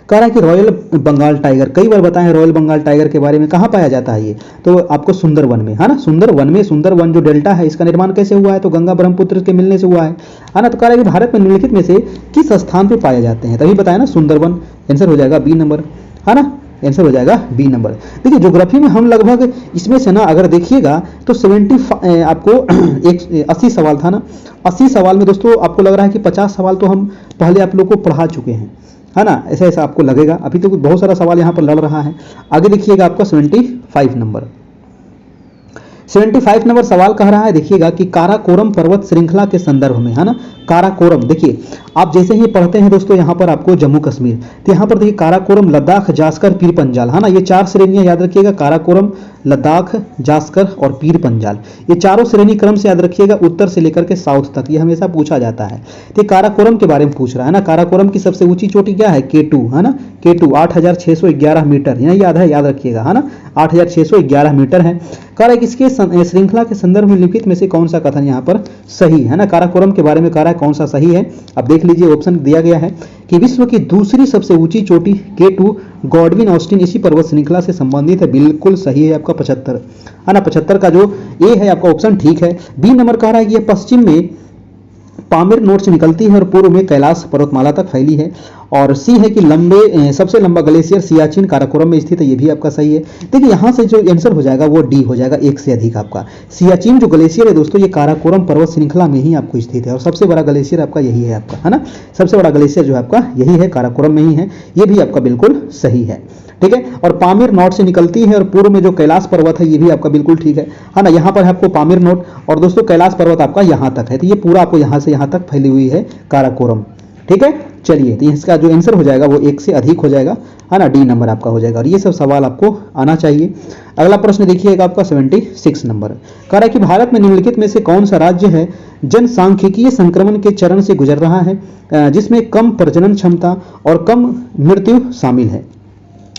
कह रहा है कि रॉयल बंगाल टाइगर, कई बार बताएं रॉयल बंगाल टाइगर के बारे में, कहाँ पाया जाता है ये, तो आपको सुंदरवन में, है ना। सुंदरवन में, सुंदरवन जो डेल्टा है, इसका निर्माण कैसे हुआ है, तो गंगा ब्रह्मपुत्र के मिलने से हुआ है ना। तो कह रहा है कि भारत में निम्नलिखित में से किस स्थान पे पाए जाते हैं, तभी बताया ना सुंदरवन, आंसर हो जाएगा बी नंबर, है ना, आंसर हो जाएगा बी नंबर। देखिए ज्योग्राफी में हम लगभग इसमें से ना अगर देखिएगा तो 70 आपको 80 सवाल था ना, 80 सवाल में दोस्तों आपको लग रहा है कि 50 सवाल तो हम पहले आप लोग को पढ़ा चुके हैं, है ना। ऐसा ऐसा आपको लगेगा, अभी तो बहुत सारा सवाल यहाँ पर लड़ रहा है। आगे देखिएगा आपका 75 नंबर, 75 नंबर सवाल कह रहा है, देखिएगा कि काराकोरम पर्वत श्रृंखला के संदर्भ में, है ना। काराकोरम, देखिए आप जैसे ही पढ़ते हैं दोस्तों यहाँ पर आपको जम्मू कश्मीर, तो यहाँ पर देखिए काराकोरम, लद्दाख, जास्कर, पीर पंजाल, है ना, ये 4 श्रेणियां याद रखिएगा, काराकोरम, लद्दाख, जास्कर और पीर पंजाल, ये चारों श्रेणी क्रम से याद रखिएगा, उत्तर से लेकर के साउथ तक, ये हमेशा पूछा जाता है। तो काराकोरम के बारे में पूछ रहा है ना, काराकोरम की सबसे ऊंची चोटी क्या है, K2, है ना, K2 8611 मीटर, यह याद है, याद रखिएगा, है ना, 8611 मीटर है। कह रहा है कि इसके श्रृंखला के संदर्भ में लिखित में से कौन सा कथन यहाँ पर सही है ना, काराकोरम के बारे में कह रहा है कौन सा सही है। अब देख लीजिए ऑप्शन दिया गया है कि विश्व की दूसरी सबसे ऊंची चोटी K2 गॉडविन ऑस्टिन इसी पर्वत श्रृंखला से संबंधित है, बिल्कुल सही है आपका 75, है ना, 75 का जो ए है आपका ऑप्शन ठीक है। बी नंबर कह रहा है कि यह पश्चिम में पामीर नोट से निकलती है और पूर्व में कैलाश पर्वतमाला तक फैली है। और सी है कि सबसे लंबा ग्लेशियर सियाचिन काराकोरम में स्थित है, ये भी आपका सही है। देखिए यहाँ से जो आंसर हो जाएगा वो डी हो जाएगा, एक से अधिक आपका। सियाचिन जो ग्लेशियर है दोस्तों, ये काराकोरम पर्वत श्रृंखला में ही आपको स्थित है और सबसे बड़ा ग्लेशियर आपका यही है आपका, है ना, सबसे बड़ा ग्लेशियर जो है आपका यही है, काराकोरम में ही है, ये भी आपका बिल्कुल सही है, ठीक है। और पामीर नोट से निकलती है और पूर्व में जो कैलाश पर्वत है ये भी आपका बिल्कुल ठीक है ना, यहाँ पर आपको पामीर नोट और दोस्तों कैलाश पर्वत आपका यहाँ तक है, तो ये पूरा आपको यहाँ से यहाँ तक फैली हुई है काराकोरम, ठीक है। चलिए, तो इसका जो आंसर हो जाएगा वो एक से अधिक हो जाएगा, है ना, डी नंबर आपका हो जाएगा। और ये सब सवाल आपको आना चाहिए। अगला प्रश्न देखिएगा आपका 76 नंबर, कह रहा है कि भारत में निम्नलिखित में से कौन सा राज्य है जनसांख्यिकीय संक्रमण के चरण से गुजर रहा है जिसमें कम प्रजनन क्षमता और कम मृत्यु शामिल है।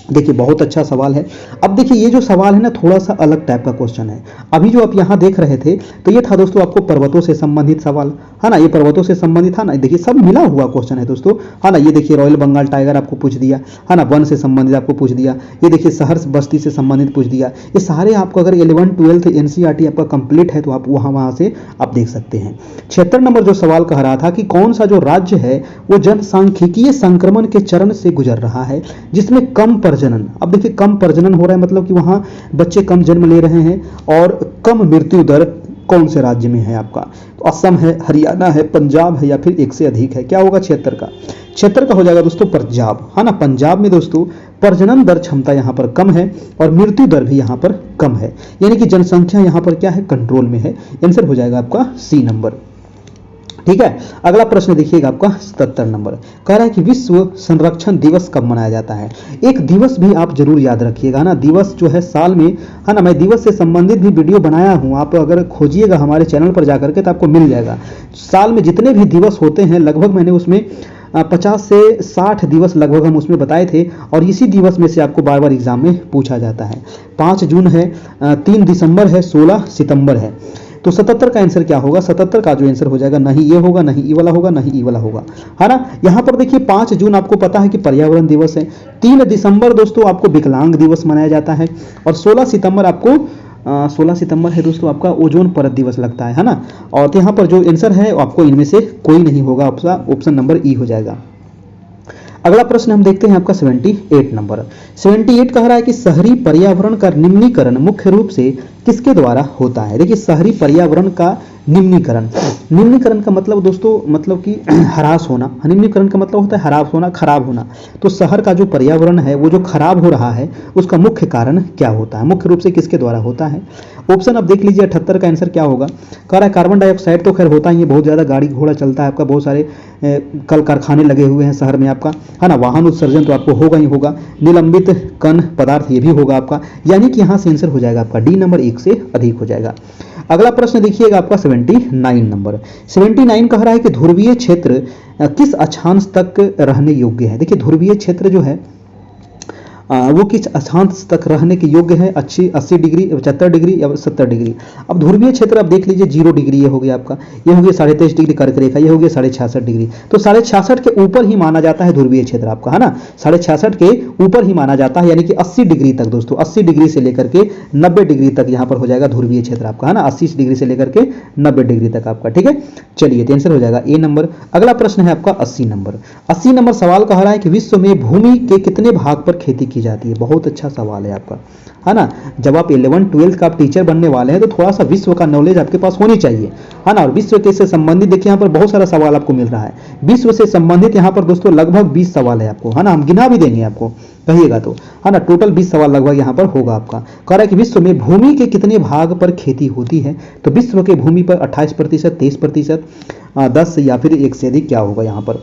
देखिए बहुत अच्छा सवाल है। अब देखिए ये जो सवाल है ना थोड़ा सा अलग टाइप का क्वेश्चन है। अभी जो आप यहाँ देख रहे थे तो ये था दोस्तों आपको पर्वतों से संबंधित सवाल, है ना, ये पर्वतों से संबंधित था ना, देखिए सब मिला हुआ क्वेश्चन है दोस्तों, है ना। ये देखिए रॉयल बंगाल टाइगर आपको पूछ दिया, है ना, वन से संबंधित आपको पूछ दिया, ये देखिए शहर बस्ती से संबंधित पूछ दिया। ये सारे आपको अगर 11th 12th NCERT आपका कंप्लीट है तो आप वहाँ से आप देख सकते हैं। 76 नंबर जो सवाल कह रहा था कि कौन सा जो राज्य है वो जनसांख्यिकीय संक्रमण के चरण से गुजर रहा है जिसमें कम प्रजनन, अब देखिए कम प्रजनन हो रहा है मतलब कि वहां बच्चे कम जन्म ले रहे हैं और कम मृत्यु दर कौन से राज्य में है आपका, तो असम है, हरियाणा है, पंजाब है या फिर एक से अधिक है। क्या होगा 76 का, 76 का हो जाएगा दोस्तों पंजाब, है ना। पंजाब में दोस्तों प्रजनन दर क्षमता यहाँ पर कम है और मृत्यु दर भी यहाँ पर कम है, यानी कि जनसंख्या यहाँ पर क्या है, कंट्रोल में है। आंसर हो जाएगा आपका सी नंबर, ठीक है। अगला प्रश्न देखिएगा आपका 77 नंबर, कह रहा है कि विश्व संरक्षण दिवस कब मनाया जाता है। एक दिवस भी आप जरूर याद रखिएगा ना, दिवस जो है साल में, है ना, मैं दिवस से संबंधित भी वीडियो बनाया हूं, आप अगर खोजिएगा हमारे चैनल पर जाकर के तो आपको मिल जाएगा। साल में जितने भी दिवस होते हैं लगभग मैंने उसमें 50 से 60 दिवस लगभग हम उसमें बताए थे और इसी दिवस में से आपको बार बार एग्जाम में पूछा जाता है। 5 जून है, 3 दिसंबर है, 16 सितंबर है। तो 77 का आंसर क्या होगा, 77 का जो आंसर हो जाएगा नहीं ये होगा, नहीं ई वाला होगा, नहीं ई वाला होगा, है ना। यहाँ पर देखिए 5 जून आपको पता है कि पर्यावरण दिवस है, 3 दिसंबर दोस्तों आपको विकलांग दिवस मनाया जाता है और 16 सितंबर आपको 16 सितंबर है दोस्तों आपका ओजोन परत दिवस लगता है ना। और तो यहाँ पर जो आंसर है आपको इनमें से कोई नहीं होगा, ऑप्शन नंबर ई हो जाएगा। अगला प्रश्न हम देखते हैं आपका 78 नंबर, 78 कह रहा है कि शहरी पर्यावरण का निम्नीकरण मुख्य रूप से किसके द्वारा होता है। देखिए शहरी पर्यावरण का निम्नीकरण, निम्नीकरण का मतलब दोस्तों मतलब कि ह्रास होना, निम्नीकरण का मतलब होता है ह्रास होना, खराब होना। तो शहर का जो पर्यावरण है वो जो खराब हो रहा है उसका मुख्य कारण क्या होता है, मुख्य रूप से किसके द्वारा होता है। ऑप्शन अब देख लीजिए 78 का आंसर क्या होगा, कह रहा है कार्बन डाइऑक्साइड तो खैर होता ही है, बहुत ज़्यादा गाड़ी घोड़ा चलता है आपका, बहुत सारे कल कारखाने लगे हुए हैं शहर में आपका, है ना, वाहन उत्सर्जन तो आपको होगा ही होगा, निलंबित कण पदार्थ ये भी होगा आपका, यानी कि यहाँ से आंसर हो जाएगा आपका डी नंबर, एक से अधिक हो जाएगा। अगला प्रश्न देखिएगा आपका 79 नंबर, 79 कह रहा है कि ध्रुवीय क्षेत्र किस अक्षांश तक रहने योग्य है। देखिए ध्रुवीय क्षेत्र जो है वो किस अक्षांश तक रहने के योग्य है, 80 डिग्री, 75 डिग्री या 70 डिग्री। अब ध्रुवीय क्षेत्र आप देख लीजिए 0 डिग्री ये हो गया आपका, ये हो गया 23.5 डिग्री कर्क रेखा, ये हो गया 66.5 डिग्री। तो 66.5 के ऊपर ही माना जाता है ध्रुवीय क्षेत्र आपका, है ना, 66.5 के ऊपर ही माना जाता है, यानी कि 80 डिग्री तक दोस्तों, 80 डिग्री से लेकर के 90 डिग्री तक यहाँ पर हो जाएगा ध्रुवीय क्षेत्र आपका, है ना, 80 डिग्री से लेकर के 90 डिग्री तक आपका, ठीक है। चलिए तो आंसर हो जाएगा ए नंबर। अगला प्रश्न है आपका 80 नंबर, 80 नंबर सवाल कह रहा है कि विश्व में भूमि के कितने भाग पर खेती की जाती है। बहुत अच्छा सवाल है आपका, है ना। जब आप 11th 12th का आप टीचर बनने वाले हैं तो थोड़ा सा विश्व का नॉलेज आपके पास होनी चाहिए, है ना। और विश्व के से संबंधित देखिए यहाँ पर बहुत सारा सवाल आपको मिल रहा है, विश्व से संबंधित यहाँ पर दोस्तों लगभग 20 सवाल है आपको, है ना, हम गिना भी देंगे आपको कहिएगा तो, है ना, टोटल 20 सवाल लगभग यहाँ पर होगा आपका। कह रहा है कि विश्व में भूमि के कितने भाग पर खेती होती है, तो विश्व के भूमि पर 28%, 23%, 10 या फिर 1 से अधिक क्या होगा यहाँ पर।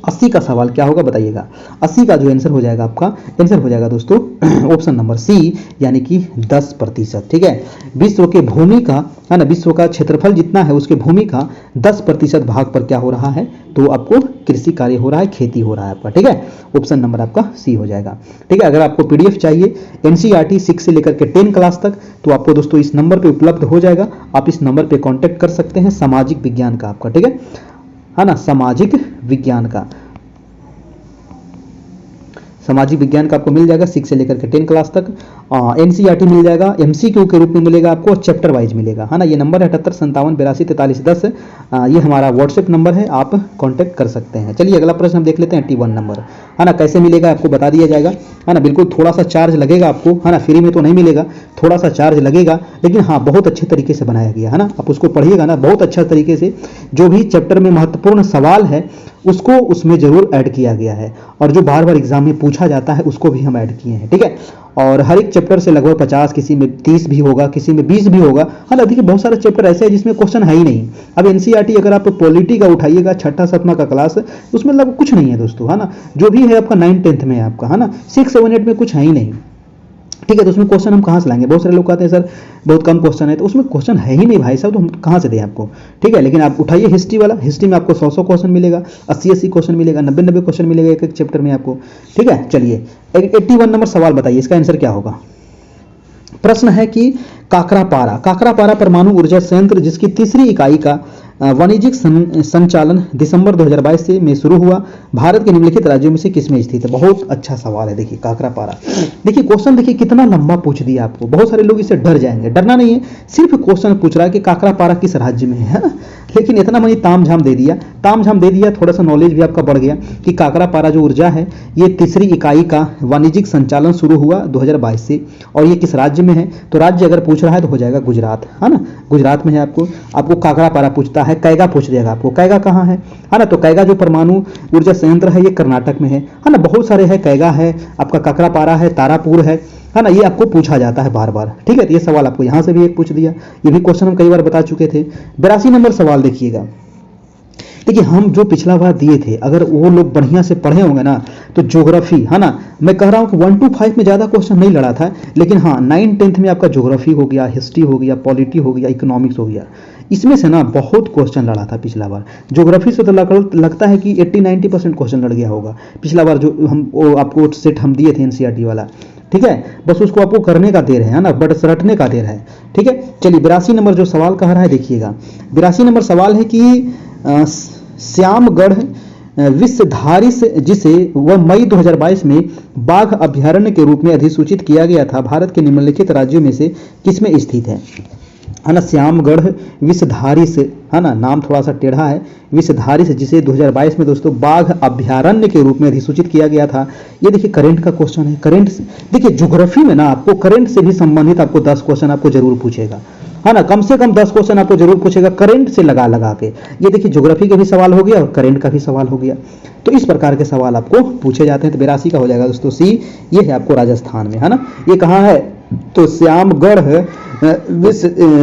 80 का सवाल क्या होगा बताइएगा। 80 का जो आंसर हो जाएगा आपका, आंसर हो जाएगा दोस्तों ऑप्शन नंबर सी, यानी कि 10%। ठीक है, विश्व के भूमि का, है ना, विश्व का क्षेत्रफल जितना है उसके भूमि का 10% भाग पर क्या हो रहा है, तो आपको कृषि कार्य हो रहा है, खेती हो रहा है आपका। ठीक है, ऑप्शन नंबर आपका सी हो जाएगा। ठीक है, अगर आपको पीडीएफ चाहिए एनसीईआरटी 6 से लेकर के 10 क्लास तक, तो आपको दोस्तों इस नंबर पे उपलब्ध हो जाएगा। आप इस नंबर पे कांटेक्ट कर सकते हैं, सामाजिक विज्ञान का आपका। ठीक है ना, सामाजिक विज्ञान का, सामाजिक विज्ञान का आपको मिल जाएगा 6 से लेकर के 10 क्लास तक। एनसीईआरटी मिल जाएगा, एमसीक्यू के रूप में मिलेगा आपको, चैप्टर वाइज मिलेगा, है ना। ये नंबर है 7857824310, ये हमारा व्हाट्सएप नंबर है, आप कांटेक्ट कर सकते हैं। चलिए अगला प्रश्न हम देख लेते हैं 81 नंबर, है ना। कैसे मिलेगा आपको बता दिया जाएगा, है ना। बिल्कुल थोड़ा सा चार्ज लगेगा आपको, है ना, फ्री में तो नहीं मिलेगा, थोड़ा सा चार्ज लगेगा, लेकिन हाँ बहुत अच्छे तरीके से बनाया गया है ना। आप उसको पढ़िएगा ना बहुत अच्छा तरीके से, जो भी चैप्टर में महत्वपूर्ण सवाल है उसको उसमें जरूर ऐड किया गया है, और जो बार बार एग्जाम में पूछा जाता है उसको भी हम ऐड किए हैं। ठीक है, और हर एक चैप्टर से लगभग 50, किसी में 30 भी होगा, किसी में 20 भी होगा, है ना। देखिए बहुत सारे चैप्टर ऐसे हैं जिसमें क्वेश्चन है ही नहीं। अब एनसीईआरटी अगर आप पॉलिटी का उठाइएगा, 6ठा 7वां का क्लास, उसमें लगभग कुछ नहीं है दोस्तों, है ना। जो भी है आपका 9 10th में है आपका, है ना। 6 7 8 में कुछ है ही नहीं। ठीक है, तो उसमें क्वेश्चन हम कहाँ से लाएंगे। बहुत सारे लोग कहते हैं सर बहुत कम क्वेश्चन है, तो उसमें क्वेश्चन है ही नहीं भाई साहब, तो हम कहाँ से दें आपको। ठीक है, लेकिन आप उठाइए हिस्ट्री वाला, हिस्ट्री में आपको 100 क्वेश्चन मिलेगा, 80 क्वेश्चन मिलेगा, 90 क्वेश्चन मिलेगा एक एक चैप्टर में आपको। ठीक है, चलिए 81 नंबर सवाल बताइए, इसका आंसर क्या होगा। प्रश्न है कि काकरापारा परमाणु ऊर्जा संयंत्र जिसकी तीसरी इकाई का वाणिज्यिक संचालन दिसंबर 2022 से में शुरू हुआ, भारत के निम्नलिखित राज्यों में से किसमें स्थित है। बहुत अच्छा सवाल है। देखिए काकरापारा, देखिए क्वेश्चन देखिए कितना लंबा पूछ दिया आपको, बहुत सारे लोग इससे डर जाएंगे। डरना नहीं है, सिर्फ क्वेश्चन पूछ रहा है कि काकरापारा किस राज्य में है ना, लेकिन इतना मैंने तामझाम दे दिया, थोड़ा सा नॉलेज भी आपका बढ़ गया कि काकरापारा जो ऊर्जा है ये तीसरी इकाई का वाणिज्यिक संचालन शुरू हुआ 2022 से, और ये किस राज्य में है। तो राज्य अगर पूछ रहा है तो हो जाएगा गुजरात, है ना, गुजरात में है। आपको काकरापारा पूछता है, कैगा पूछ देगा आपको, कैगा कहाँ है ना। तो कैगा जो परमाणु ऊर्जा संयंत्र है ये कर्नाटक में है ना। बहुत सारे है, कैगा है आपका, काकरापारा है, तारापुर है ना। ये आपको पूछा जाता है बार बार। ठीक है, तो ये सवाल आपको यहाँ से भी एक पूछ दिया, ये भी क्वेश्चन हम कई बार बता चुके थे। 82 नंबर सवाल देखिएगा। देखिए हम जो पिछला बार दिए थे, अगर वो लोग बढ़िया से पढ़े होंगे ना, तो ज्योग्राफी, है ना, मैं कह रहा हूँ कि 1 to 5 में ज़्यादा क्वेश्चन नहीं लड़ा था, लेकिन हाँ 9 10th में आपका ज्योग्राफी हो गया, हिस्ट्री हो गया, पॉलिटी हो गया, इकोनॉमिक्स हो गया, इसमें से ना बहुत क्वेश्चन लड़ा था पिछला बार। ज्योग्राफी से तो लगता है कि 80-90% क्वेश्चन लड़ गया होगा पिछला बार, जो हम आपको सेट हम दिए थे एनसीईआरटी वाला। ठीक है, बस उसको आपको करने का देर है ना, बट रटने का देर है। ठीक है, चलिए 82 नंबर जो सवाल कह रहा है देखिएगा। 82 नंबर सवाल है कि श्यामगढ़ विषधारी से, जिसे वह मई 2022 में बाघ अभ्यारण्य के रूप में अधिसूचित किया गया था, भारत के निम्नलिखित राज्यों में से किसमें स्थित है ना। श्यामगढ़ विषधारी से, है ना, नाम थोड़ा सा टेढ़ा है, विषधारी से, जिसे 2022 में दोस्तों बाघ अभ्यारण्य के रूप में अधिसूचित किया गया था। ये देखिए करंट का क्वेश्चन है। करंट से देखिए ज्योग्राफी में ना आपको करंट से भी संबंधित आपको 10 क्वेश्चन आपको जरूर पूछेगा, है ना, कम से कम 10 क्वेश्चन आपको जरूर पूछेगा करंट से लगा के। ये देखिए ज्योग्राफी का भी सवाल हो गया और करंट का भी सवाल हो गया, तो इस प्रकार के सवाल आपको पूछे जाते हैं। तो 82 का हो जाएगा दोस्तों सी, ये है आपको राजस्थान में, है ना। ये कहाँ है, तो श्यामगढ़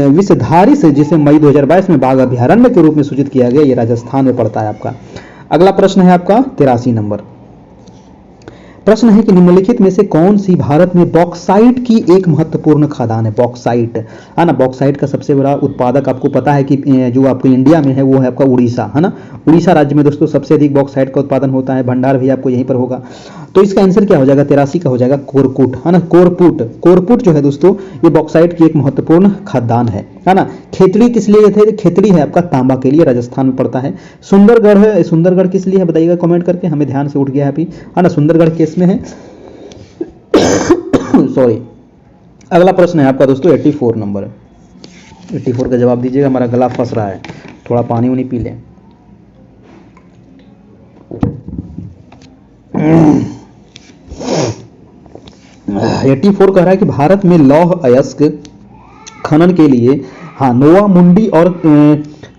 विषधारी से, जिसे मई 2022 में बाघ अभ्यारण्य के रूप में सूचित किया गया, ये राजस्थान में पड़ता है आपका। अगला प्रश्न है आपका 83 नंबर। प्रश्न है कि निम्नलिखित में से कौन सी भारत में बॉक्साइट की एक महत्वपूर्ण खदान है। बॉक्साइट, है ना, बॉक्साइट का सबसे बड़ा उत्पादक आपको पता है कि जो आपको इंडिया में है वो है आपका उड़ीसा, है ना। उड़ीसा राज्य में दोस्तों सबसे अधिक बॉक्साइट का उत्पादन होता है, भंडार भी आपको यहीं पर होगा। तो इसका आंसर क्या हो जाएगा, 83 का हो जाएगा कोरकुट, है ना। कोरपुट जो है दोस्तों ये बॉक्साइट की एक महत्वपूर्ण खदान है ना। खेतड़ी किस लिए थे, खेतड़ी है आपका तांबा के लिए, राजस्थान में पड़ता है। सुंदरगढ़ है, सुंदरगढ़ किस लिए है बताइएगा कमेंट करके, हमें ध्यान से उठ गया है अभी, है ना। सुंदरगढ़ केस में है सॉरी। अगला प्रश्न है आपका दोस्तों 84 नंबर। 84 का जवाब दीजिएगा, हमारा गला फंस रहा है, थोड़ा पानी उनी पी लें। 84 कह रहा है कि भारत में लौह अयस्क खनन के लिए, हाँ, नोवा मुंडी और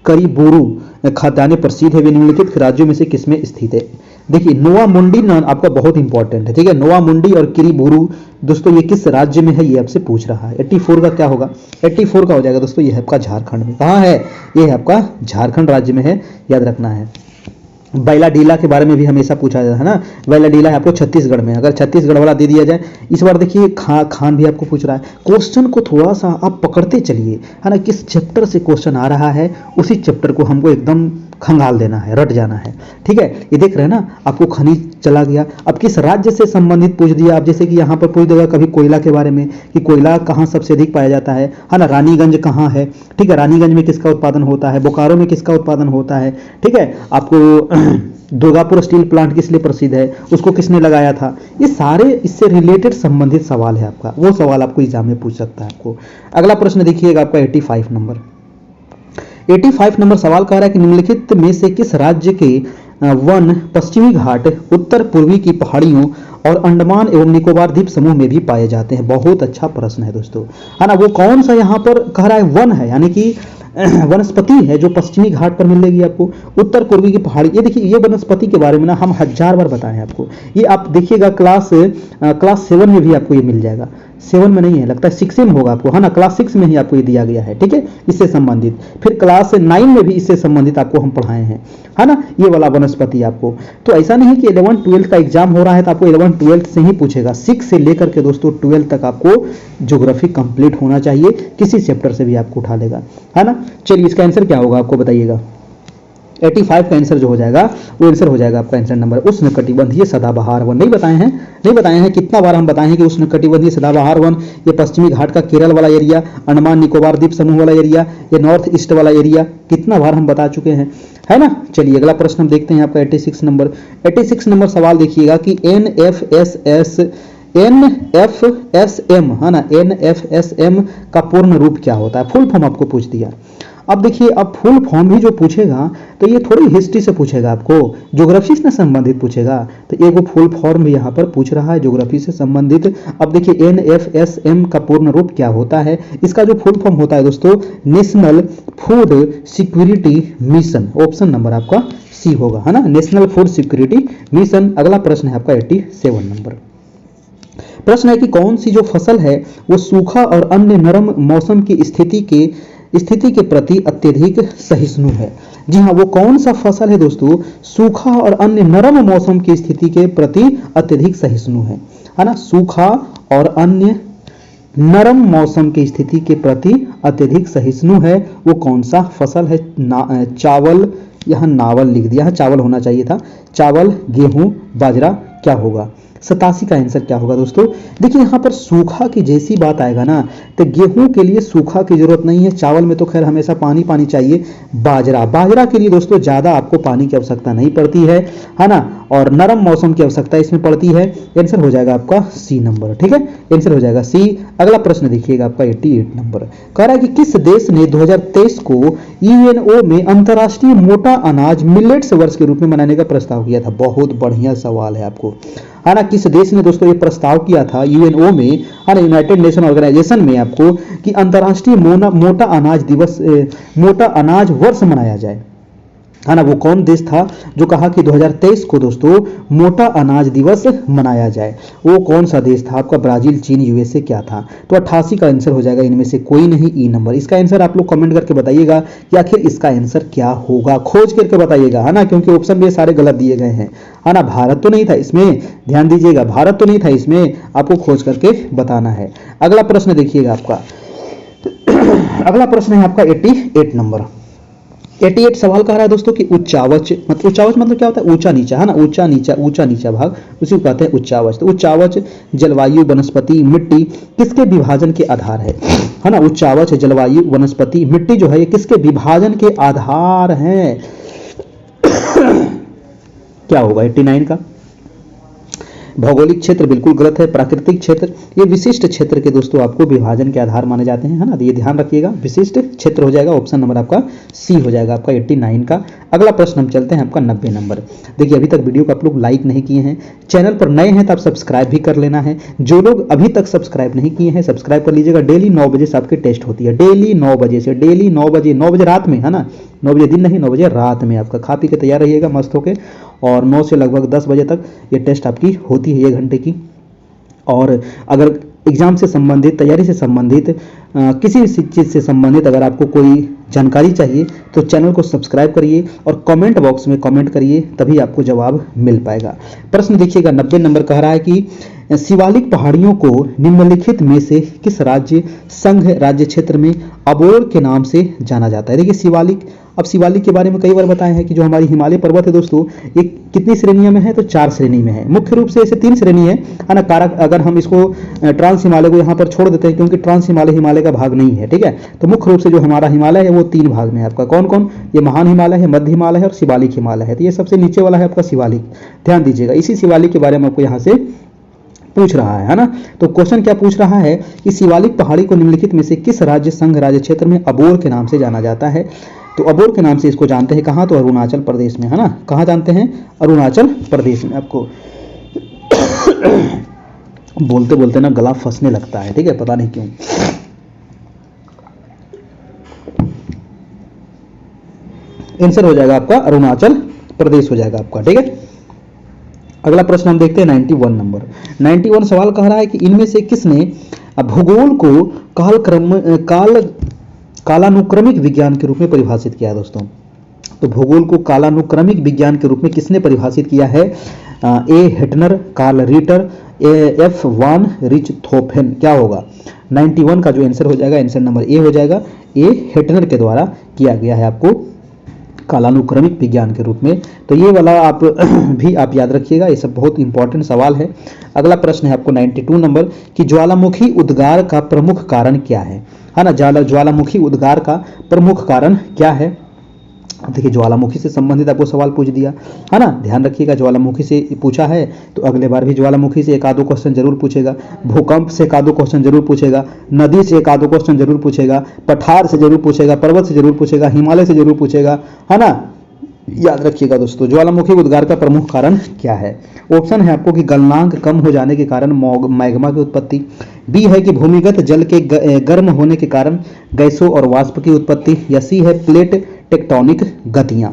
करीबुरु खदानें प्रसिद्ध है, वे निम्नलिखित राज्यों में से किसमें स्थित है। देखिए नोवा मुंडी ना आपका बहुत इंपॉर्टेंट है, ठीक है। नोवा मुंडी और किरीबुरू दोस्तों ये किस राज्य में है, ये आपसे पूछ रहा है। 84 का क्या होगा, 84 का हो जाएगा दोस्तों, ये है आपका झारखंड में। कहाँ है, ये है आपका झारखंड राज्य में है, याद रखना है। बैलाडीला के बारे में भी हमेशा पूछा जाता है ना, बैलाडीला है आपको छत्तीसगढ़ में, अगर छत्तीसगढ़ वाला दे दिया जाए। इस बार देखिए खान भी आपको पूछ रहा है। क्वेश्चन को थोड़ा सा आप पकड़ते चलिए, है ना, किस चैप्टर से क्वेश्चन आ रहा है उसी चैप्टर को हमको एकदम खंगाल देना है, रट जाना है, ठीक है। ये देख रहे हैं ना, आपको खनिज चला गया, अब किस राज्य से संबंधित पूछ दिया आप, जैसे कि यहाँ पर पूछ देगा कभी कोयला के बारे में कि कोयला कहाँ सबसे अधिक पाया जाता है ना, रानीगंज कहाँ है, ठीक है, रानीगंज में किसका उत्पादन होता है, बोकारो में किसका उत्पादन होता है, ठीक है। आपको दुर्गापुर स्टील प्लांट किस लिए प्रसिद्ध है, उसको किसने लगाया था, ये सारे इससे रिलेटेड संबंधित सवाल है आपका, वो सवाल आपको एग्जाम में पूछ सकता है आपको। अगला प्रश्न देखिएगा आपका 85 नंबर। 85 नंबर सवाल कह रहा है कि निम्नलिखित में से किस राज्य के वन पश्चिमी घाट, उत्तर पूर्वी की पहाड़ियों और अंडमान एवं निकोबार द्वीप समूह में भी पाए जाते हैं। बहुत अच्छा प्रश्न है दोस्तों, है ना। वो कौन सा यहाँ पर कह रहा है, वन है, यानी कि वनस्पति है जो पश्चिमी घाट पर मिलेगी आपको, उत्तर पूर्वी की पहाड़ी। ये देखिए, ये वनस्पति के बारे में ना हम 1000 बार बताए हैं आपको, ये आप देखिएगा क्लास 7 में भी आपको ये मिल जाएगा। 7 में नहीं है, लगता है 6 में होगा आपको, है ना, क्लास 6 में ही आपको ये दिया गया है, ठीक है, इससे संबंधित। फिर क्लास 9 में भी इससे संबंधित आपको हम पढ़ाए हैं, है ना, ये वाला वनस्पति आपको। तो ऐसा नहीं है कि 11 12 का एग्जाम हो रहा है तो आपको 11 12 से ही पूछेगा, 6 से लेकर के दोस्तों 12 तक आपको ज्योग्राफी कंप्लीट होना चाहिए, किसी चैप्टर से भी आपको उठा लेगा, है ना। चलिए इसका आंसर क्या होगा आपको बताइएगा। 85 का आंसर जो हो जाएगा वो आंसर हो जाएगा आपका आंसर नंबर उष्णकटिबंधीय सदाबहार वन। नहीं बताए हैं कितना बार हम बताए हैं कि उष्णकटिबंधीय सदाबहार वन, ये पश्चिमी घाट का केरल वाला एरिया, अंडमान निकोबार द्वीप समूह वाला एरिया, ये नॉर्थ ईस्ट वाला एरिया, कितना बार हम बता चुके हैं, है ना। चलिए अगला प्रश्न हम देखते हैं आपका 86 नंबर। 86 नंबर सवाल देखिएगा कि NFSM, है ना, NFSM का पूर्ण रूप क्या होता है, फुल फॉर्म आपको पूछ दिया। अब देखिए, अब फुल फॉर्म भी जो पूछेगा तो ये थोड़ी हिस्ट्री से पूछेगा, आपको ज्योग्राफी से संबंधित पूछेगा, तो एक वो फुल फॉर्म भी यहाँ पर पूछ रहा है ज्योग्राफी से संबंधित। अब देखिए NFSM का पूर्ण रूप क्या होता है, इसका जो फुल फॉर्म होता है दोस्तों, national food security mission, option number आपका सी होगा, है ना, नेशनल फूड सिक्योरिटी मिशन। अगला प्रश्न है आपका 87 नंबर। प्रश्न है कि कौन सी जो फसल है वो सूखा और अन्य नरम मौसम की स्थिति के प्रति अत्यधिक सहिष्णु है। जी हाँ, वो कौन सा फसल है दोस्तों, सूखा और अन्य नरम मौसम की स्थिति के प्रति अत्यधिक सहिष्णु है ना, सूखा और अन्य नरम मौसम की स्थिति के प्रति अत्यधिक सहिष्णु है, वो कौन सा फसल है। चावल, यहाँ नावल लिख दिया है, चावल होना चाहिए था, चावल, गेहूं, बाजरा, क्या होगा 87 का आंसर क्या होगा दोस्तों। देखिए यहाँ पर सूखा की जैसी बात आएगा ना, तो गेहूं के लिए सूखा की जरूरत नहीं है, चावल में तो खैर हमेशा पानी चाहिए, बाजरा के लिए दोस्तों ज्यादा आपको पानी की आवश्यकता नहीं पड़ती है ना, और नरम मौसम की आवश्यकता इसमें पड़ती है। आंसर हो जाएगा आपका सी नंबर, ठीक है, आंसर हो जाएगा सी। अगला प्रश्न देखिएगा आपका 88 नंबर, कह रहा है कि किस देश ने 2023 को UNO में अंतर्राष्ट्रीय मोटा अनाज मिलेट्स वर्ष के रूप में मनाने का प्रस्ताव किया था। बहुत बढ़िया सवाल है आपको, है ना, किस देश ने दोस्तों ये प्रस्ताव किया था UNO में, है ना, यूनाइटेड नेशन ऑर्गेनाइजेशन में आपको, कि अंतर्राष्ट्रीय मोटा अनाज दिवस, मोटा अनाज वर्ष मनाया जाए, है ना। वो कौन देश था जो कहा कि 2023 को दोस्तों मोटा अनाज दिवस मनाया जाए, वो कौन सा देश था आपका, ब्राजील, चीन, USA, क्या था। तो 88 का आंसर हो जाएगा इनमें से कोई नहीं, ई नंबर। इसका आंसर आप लोग कमेंट करके बताइएगा कि आखिर इसका आंसर क्या होगा, खोज करके बताइएगा, है ना, क्योंकि ऑप्शन भी सारे गलत दिए गए हैं, है ना। भारत तो नहीं था इसमें, ध्यान दीजिएगा, भारत तो नहीं था इसमें, आपको खोज करके बताना है। अगला प्रश्न देखिएगा आपका, अगला प्रश्न है आपका 88 नंबर। 88 सवाल कह रहा है दोस्तों कि उच्चावच मतलब क्या होता है, ऊंचा नीचा, है ना, ऊंचा नीचा भाग, उसी को कहते हैं उच्चावच। तो उच्चावच जलवायु, वनस्पति, मिट्टी किसके विभाजन के आधार है ना, उच्चावच, जलवायु, वनस्पति, मिट्टी जो है ये किसके विभाजन के आधार हैं। क्या होगा 89 का। भौगोलिक क्षेत्र बिल्कुल गलत है, प्राकृतिक क्षेत्र, ये विशिष्ट क्षेत्र के दोस्तों आपको विभाजन के आधार माने जाते हैं, है ना, ये ध्यान रखिएगा, विशिष्ट क्षेत्र हो जाएगा, ऑप्शन नंबर आपका सी हो जाएगा आपका 89 का। अगला प्रश्न हम चलते हैं आपका 90 नंबर। देखिए अभी तक वीडियो को आप लोग लाइक नहीं किए हैं, चैनल पर नए हैं तो आप सब्सक्राइब भी कर लेना है। जो लोग अभी तक सब्सक्राइब नहीं किए हैं सब्सक्राइब कर लीजिएगा। डेली 9 बजे से आपकी टेस्ट होती है, डेली 9 बजे से, डेली 9 बजे रात में, है ना, 9 बजे दिन नहीं, 9 बजे रात में आपका खा पी के तैयार रहिएगा मस्त होके, और 9 से लगभग 10 बजे तक ये टेस्ट आपकी होती है 1 घंटे की। और अगर एग्ज़ाम से संबंधित, तैयारी से संबंधित, किसी भी चीज़ से संबंधित अगर आपको कोई जानकारी चाहिए तो चैनल को सब्सक्राइब करिए और कमेंट बॉक्स में कमेंट करिए, तभी आपको जवाब मिल पाएगा। प्रश्न देखिएगा 90 नंबर कह रहा है कि शिवालिक पहाड़ियों को निम्नलिखित में से किस राज्य संघ राज्य क्षेत्र में अबोर के नाम से जाना जाता है। देखिए शिवालिक, अब शिवालिक के बारे में कई बार बताए हैं कि जो हमारी हिमालय पर्वत है दोस्तों, ये कितनी श्रेणियों में है, तो 4 श्रेणी में है। मुख्य रूप से ऐसे 3 श्रेणी है ना। कारक अगर हम इसको ट्रांस हिमालय को यहाँ पर छोड़ देते हैं, क्योंकि ट्रांस हिमालय हिमालय का भाग नहीं है, ठीक है। तो मुख्य रूप से जो हमारा हिमालय है वो 3 भाग में है आपका। कौन कौन? ये महान हिमालय है, मध्य हिमालय है और शिवालिक हिमालय है। तो ये सबसे नीचे वाला है आपका शिवालिक, ध्यान दीजिएगा। इसी शिवालिक के बारे में आपको यहाँ से पूछ रहा है ना। तो क्वेश्चन क्या पूछ रहा है कि शिवालिक पहाड़ी को निम्नलिखित में से किस राज्य संघ राज्य क्षेत्र में अबोर के नाम से जाना जाता है। तो अबोर के नाम से इसको जानते हैं कहाँ, तो अरुणाचल प्रदेश में, है ना। कहाँ जानते हैं? अरुणाचल प्रदेश में। आपको बोलते बोलते ना गला फंसने लगता है, ठीक है, पता नहीं क्यों। आंसर हो जाएगा आपका अरुणाचल प्रदेश हो जाएगा आपका, ठीक है। अगला प्रश्न हम देखते हैं 91 नंबर। 91 सवाल कह रहा है कि इनमें से किसने भूगोल को कालानुक्रमिक विज्ञान के रूप में परिभाषित किया है दोस्तों। तो भूगोल को कालानुक्रमिक विज्ञान के रूप में किसने परिभाषित किया है? ए हेटनर, Karl Ritter, F one Richthofen. क्या होगा? 91 का जो आंसर हो जाएगा, आंसर नंबर ए हो जाएगा। ए हेटनर के द्वारा किया गया है आपको कालानुक्रमिक विज्ञान के रूप में। तो ये वाला आप भी आप याद रखिएगा, ये सब बहुत इंपॉर्टेंट सवाल है। अगला प्रश्न है आपको 92 नंबर कि ज्वालामुखी उद्गार का प्रमुख कारण क्या है ना। ज्वालामुखी उद्गार का प्रमुख कारण क्या है? देखिए ज्वालामुखी से संबंधित आपको सवाल पूछ दिया है ना, ध्यान रखिएगा। ज्वालामुखी से पूछा है तो अगले बार भी ज्वालामुखी से एक आधो क्वेश्चन जरूर पूछेगा, भूकंप से एक आधो क्वेश्चन जरूर पूछेगा, नदी से एक आधो क्वेश्चन जरूर पूछेगा, पठार से जरूर पूछेगा, पर्वत से जरूर पूछेगा, हिमालय से जरूर पूछेगा, है ना। याद रखिएगा दोस्तों, ज्वालामुखी उद्गार का प्रमुख कारण क्या है। ऑप्शन है आपको कि गलनांक कम हो जाने के कारण मैग्मा की उत्पत्ति, बी है कि भूमिगत जल के गर्म होने के कारण गैसों और वाष्प की उत्पत्ति, या सी है प्लेट टेक्टोनिक गतियां।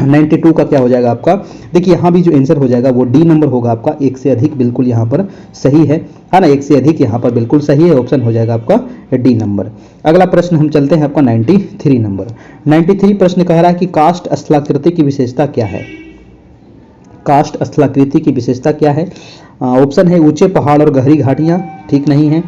92 का क्या हो जाएगा आपका? देखिए यहाँ भी जो आंसर हो जाएगा वो डी नंबर होगा आपका। 1 से अधिक बिल्कुल यहाँ पर सही है ना। 1 से अधिक यहाँ पर बिल्कुल सही है, ऑप्शन हो जाएगा आपका डी नंबर। अगला प्रश्न हम चलते हैं आपका 93 नंबर। 93 प्रश्न कह रहा है कि काष्ठ स्थलाकृति की विशेषता क्या है। काष्ठ स्थलाकृति की विशेषता क्या है? ऑप्शन है ऊंचे पहाड़ और गहरी घाटियां, ठीक नहीं है।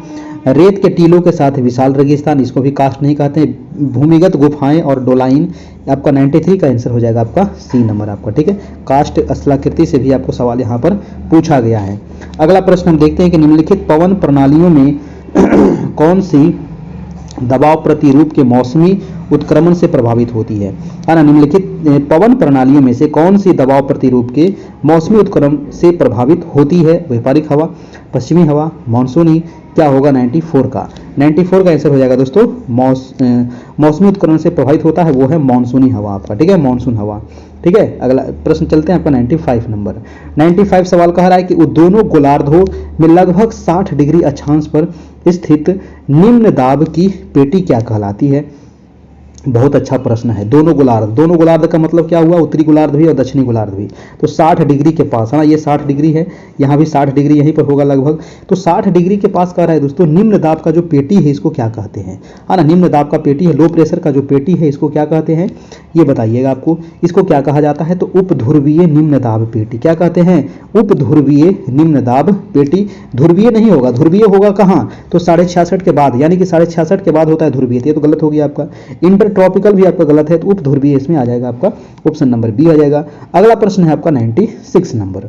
रेत के टीलों के साथ विशाल रेगिस्तान, इसको भी कास्ट नहीं कहते हैं। भूमिगत गुफाएं और डोलाइन, आपका 93 का आंसर हो जाएगा आपका सी नंबर आपका, ठीक है। कास्ट स्थलाकृति से भी आपको सवाल यहाँ पर पूछा गया है। अगला प्रश्न हम देखते हैं कि निम्नलिखित पवन प्रणालियों में कौन सी दबाव प्रतिरूप के मौसमी उत्क्रमण से प्रभावित होती है ना। निम्नलिखित पवन प्रणालियों में से कौन सी दबाव प्रतिरूप के मौसमी उत्क्रमण से प्रभावित होती है? व्यापारिक हवा, पश्चिमी हवा, मानसूनी। क्या होगा 94 का? 94 का आंसर हो जाएगा दोस्तों मौसमी उत्क्रमण से प्रभावित होता है वो है मानसूनी हवा आपका, ठीक है, मानसून हवा, ठीक है। अगला प्रश्न चलते हैं आपका 95 नंबर। 95 सवाल कह रहा है कि दोनों गोलार्धों में लगभग 60 डिग्री अक्षांश पर स्थित निम्न दाब की पेटी क्या कहलाती है? बहुत अच्छा प्रश्न है। दोनों गोलार्ध का मतलब क्या हुआ? उत्तरी गोलार्ध भी और दक्षिणी गोलार्ध भी। तो 60 डिग्री के पास है ना, ये 60 डिग्री है, यहाँ भी 60 डिग्री यहीं पर होगा लगभग। तो 60 डिग्री के पास कह रहा है दोस्तों निम्न दाब का जो पेटी है इसको क्या कहते हैं, है ना। निम्न दाब का पेटी है, लो प्रेशर का जो पेटी है इसको क्या कहते हैं, ये बताइएगा आपको। इसको क्या कहा जाता है? तो उपध्रुवीय निम्न दाब पेटी। क्या कहते हैं? उपध्रुवीय निम्न दाब पेटी। ध्रुवीय नहीं होगा, ध्रुवीय होगा कहाँ? तो 66.5 के बाद, यानी कि 66.5 के बाद होता है ध्रुवीय। ये तो गलत हो गया आपका। इंटर ट्रॉपिकल भी आपका गलत है, तो उपध्रुवीय इसमें आ जाएगा आपका, ऑप्शन नंबर बी आ जाएगा। अगला प्रश्न है आपका 96 नंबर।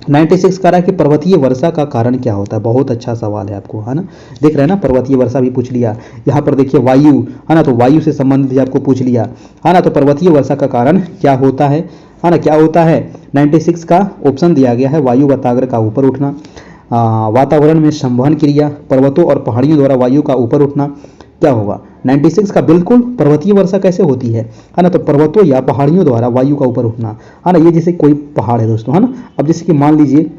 96 कह रहा है कि पर्वतीय वर्षा का कारण क्या होता है। बहुत अच्छा सवाल है आपको, है ना। देख रहे हैं ना, पर्वतीय वर्षा भी पूछ लिया। यहाँ पर देखिए वायु, है ना, तो वायु से संबंधित भी आपको पूछ लिया, है ना। तो पर्वतीय वर्षा का कारण क्या होता है ना, क्या होता है? 96 का ऑप्शन दिया गया है वायु वाताग्र का ऊपर उठना, वातावरण में संवहन क्रिया, पर्वतों और पहाड़ियों द्वारा वायु का ऊपर उठना। क्या होगा 96 का? बिल्कुल पर्वतीय वर्षा कैसे होती है ना, तो पर्वतों या पहाड़ियों द्वारा वायु का ऊपर उठना, है ना। ये जैसे कोई पहाड़ है दोस्तों, है ना। अब जैसे कि मान लीजिए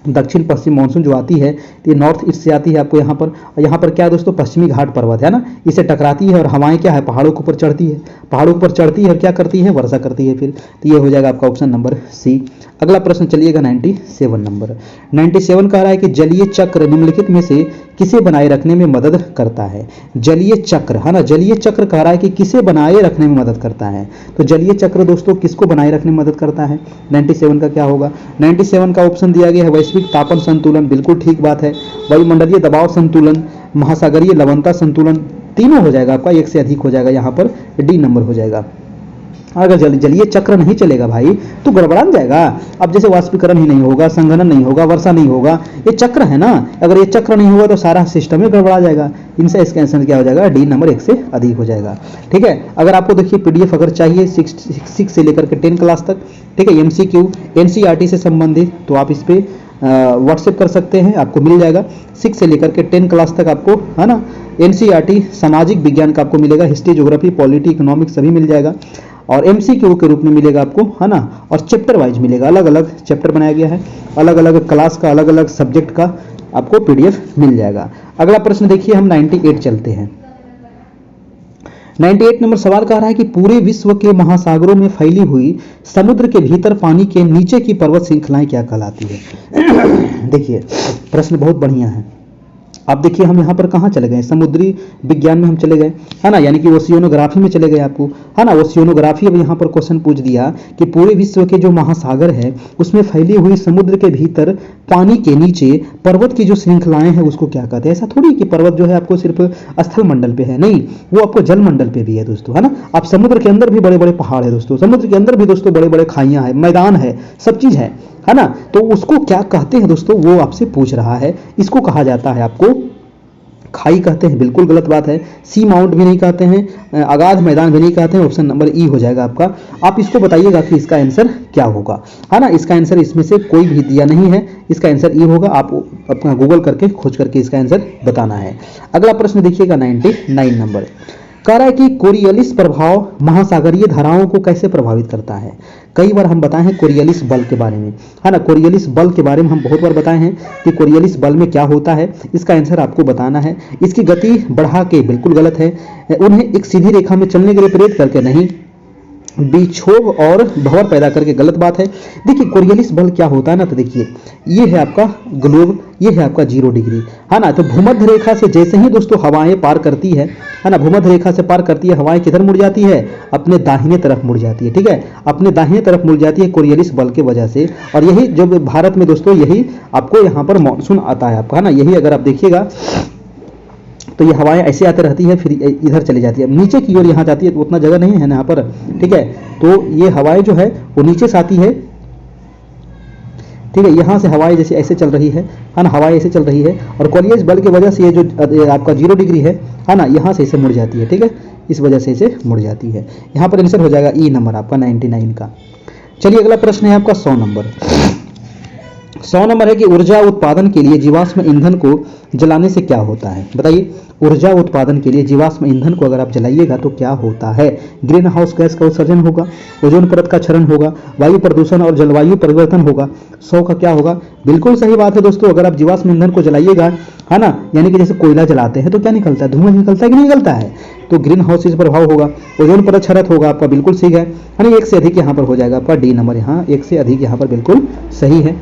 दक्षिण पश्चिम मानसून जो आती है तो ये नॉर्थ ईस्ट से आती है आपको यहाँ पर, और यहाँ पर क्या है दोस्तों, पश्चिमी घाट पर्वत है ना, इसे टकराती है और हवाएं क्या है, पहाड़ों के ऊपर चढ़ती है, पहाड़ों के ऊपर चढ़ती है और क्या करती है, वर्षा करती है फिर। तो ये हो जाएगा आपका ऑप्शन नंबर सी। अगला प्रश्न चलिएगा 97 नंबर। 97 कह रहा है कि जलीय चक्र निम्नलिखित में से किसे बनाए रखने में मदद करता है। जलीय चक्र है ना, जलीय चक्र कह रहा है कि किसे बनाए रखने में मदद करता है। तो जलीय चक्र दोस्तों किसको बनाए रखने में मदद करता है, 97 का क्या होगा। 97 का ऑप्शन दिया गया है वैश्विक तापन संतुलन, बिल्कुल ठीक बात है। वायुमंडलीय दबाव संतुलन, महासागरीय लवणता संतुलन, तीनों हो जाएगा आपका, एक से अधिक हो जाएगा, यहाँ पर डी नंबर हो जाएगा। अगर जलीय चक्र नहीं चलेगा भाई तो गड़बड़ा जाएगा। अब जैसे वाष्पीकरण ही नहीं होगा, संघनन नहीं होगा, वर्षा नहीं होगा, ये चक्र है ना, अगर ये चक्र नहीं होगा तो सारा सिस्टम ही गड़बड़ा जाएगा। इनसे इसका आंसर क्या हो जाएगा, डी नंबर, एक से अधिक हो जाएगा। ठीक है, अगर आपको देखिए पीडीएफ अगर चाहिए 6 से लेकर के 10 क्लास तक, ठीक है, एमसीक्यू एनसीईआरटी से संबंधित, तो आप इस पे व्हाट्सएप कर सकते हैं, आपको मिल जाएगा। 6 से लेकर के 10 क्लास तक आपको है ना एनसीईआरटी सामाजिक विज्ञान का आपको मिलेगा, हिस्ट्री, ज्योग्राफी, पॉलिटी, इकोनॉमिक्स सभी मिल जाएगा, और एमसीक्यू के रूप में मिलेगा आपको, है ना, और चैप्टर वाइज मिलेगा, अलग अलग चैप्टर बनाया गया है, अलग अलग क्लास का, अलग अलग सब्जेक्ट का आपको पीडीएफ मिल जाएगा। अगला प्रश्न देखिए, हम 98 चलते हैं। 98 नंबर सवाल कह रहा है कि पूरे विश्व के महासागरों में फैली हुई समुद्र के भीतर पानी के नीचे की पर्वत श्रृंखलाएं क्या कहलाती है। देखिए प्रश्न बहुत बढ़िया है। अब देखिए हम यहाँ पर कहाँ चले गए, समुद्री विज्ञान में हम चले गए, है ना, यानी कि ओशियोनोग्राफी में चले गए आपको, है ना। ओशियोनोग्राफी अब यहाँ पर क्वेश्चन पूछ दिया कि पूरे विश्व के जो महासागर है उसमें फैली हुई समुद्र के भीतर पानी के नीचे पर्वत की जो श्रृंखलाएं हैं उसको क्या कहते हैं। ऐसा थोड़ी कि पर्वत जो है आपको सिर्फ स्थल मंडल पे है, नहीं, वो आपको जल मंडल पे भी है दोस्तों, है ना। आप समुद्र के अंदर भी बड़े बड़े पहाड़ है दोस्तों, समुद्र के अंदर भी दोस्तों बड़े बड़े खाइयां है, मैदान है, सब चीज है ना। तो उसको क्या कहते हैं दोस्तों, वो आपसे पूछ रहा है। इसको कहा जाता है आपको खाई कहते हैं, बिल्कुल गलत बात है। सी माउंट भी नहीं कहते हैं, अगाध मैदान भी नहीं कहते हैं, ऑप्शन नंबर ई हो जाएगा आपका। आप इसको बताइएगा कि इसका आंसर क्या होगा, है ना। इसका आंसर इसमें से कोई भी दिया नहीं है, इसका आंसर ई होगा। आप अपना गूगल करके खोज करके इसका आंसर बताना है। अगला प्रश्न देखिएगा 99 नंबर कह रहा है कि कोरियलिस प्रभाव महासागरीय धाराओं को कैसे प्रभावित करता है। कई बार हम बताए हैं कोरियलिस बल के बारे में, है ना, कोरियलिस बल के बारे में हम बहुत बार बताए हैं कि कोरियलिस बल में क्या होता है। इसका आंसर आपको बताना है। इसकी गति बढ़ा के, बिल्कुल गलत है, उन्हें एक सीधी रेखा में चलने के लिए प्रेरित करके नहीं, विक्षोभ और भंवर पैदा करके, गलत बात है। देखिए कोरियलिस बल क्या होता है ना, तो देखिए ये है आपका ग्लोब, ये है आपका 0 डिग्री, है ना। तो भूमध्य रेखा से जैसे ही दोस्तों हवाएं पार करती है ना, भूमध्य रेखा से पार करती है, हवाएं किधर मुड़ जाती है, अपने दाहिने तरफ मुड़ जाती है। ठीक है, अपने दाहिने तरफ मुड़ जाती है कोरियलिस बल के वजह से। और यही जब भारत में दोस्तों यही आपको यहाँ पर मानसून आता है आपका, है ना। यही अगर आप देखिएगा तो ये हवाएं ऐसे आते रहती है, फिर इधर चली जाती है, नीचे की ओर यहाँ जाती है, तो उतना जगह नहीं है ना यहाँ पर। ठीक है, तो ये हवाएं जो है वो नीचे से आती है, ठीक है, यहाँ से हवाएं जैसे ऐसे चल रही है ना, हवाएं ऐसे चल रही है, और कोरियलिस बल की वजह से ये जो आपका 0 डिग्री है ना, यहाँ से इसे मुड़ जाती है। ठीक है, इस वजह से इसे मुड़ जाती है। यहाँ पर आंसर हो जाएगा ई नंबर आपका 99 का। चलिए अगला प्रश्न है आपका 100 नंबर। 100 नंबर है कि ऊर्जा उत्पादन के लिए जीवाश्म ईंधन को जलाने से क्या होता है। बताइए, ऊर्जा उत्पादन के लिए जीवाश्म ईंधन को अगर आप जलाइएगा तो क्या होता है। ग्रीन हाउस गैस का उत्सर्जन होगा, ओजोन परत का क्षरण होगा, वायु प्रदूषण और जलवायु परिवर्तन होगा। 100 का क्या होगा, बिल्कुल सही बात है दोस्तों। अगर आप जीवाश्म ईंधन को जलाइएगा, है ना, यानी कि जैसे कोयला जलाते हैं तो क्या निकलता है, धुआं निकलता है कि नहीं निकलता है, तो ग्रीन हाउस से प्रभाव होगा, ओजोन परत क्षरण होगा आपका, बिल्कुल सही है ना। 1 से अधिक यहाँ पर हो जाएगा आपका डी नंबर, यहाँ 1 से अधिक यहाँ पर बिल्कुल सही है।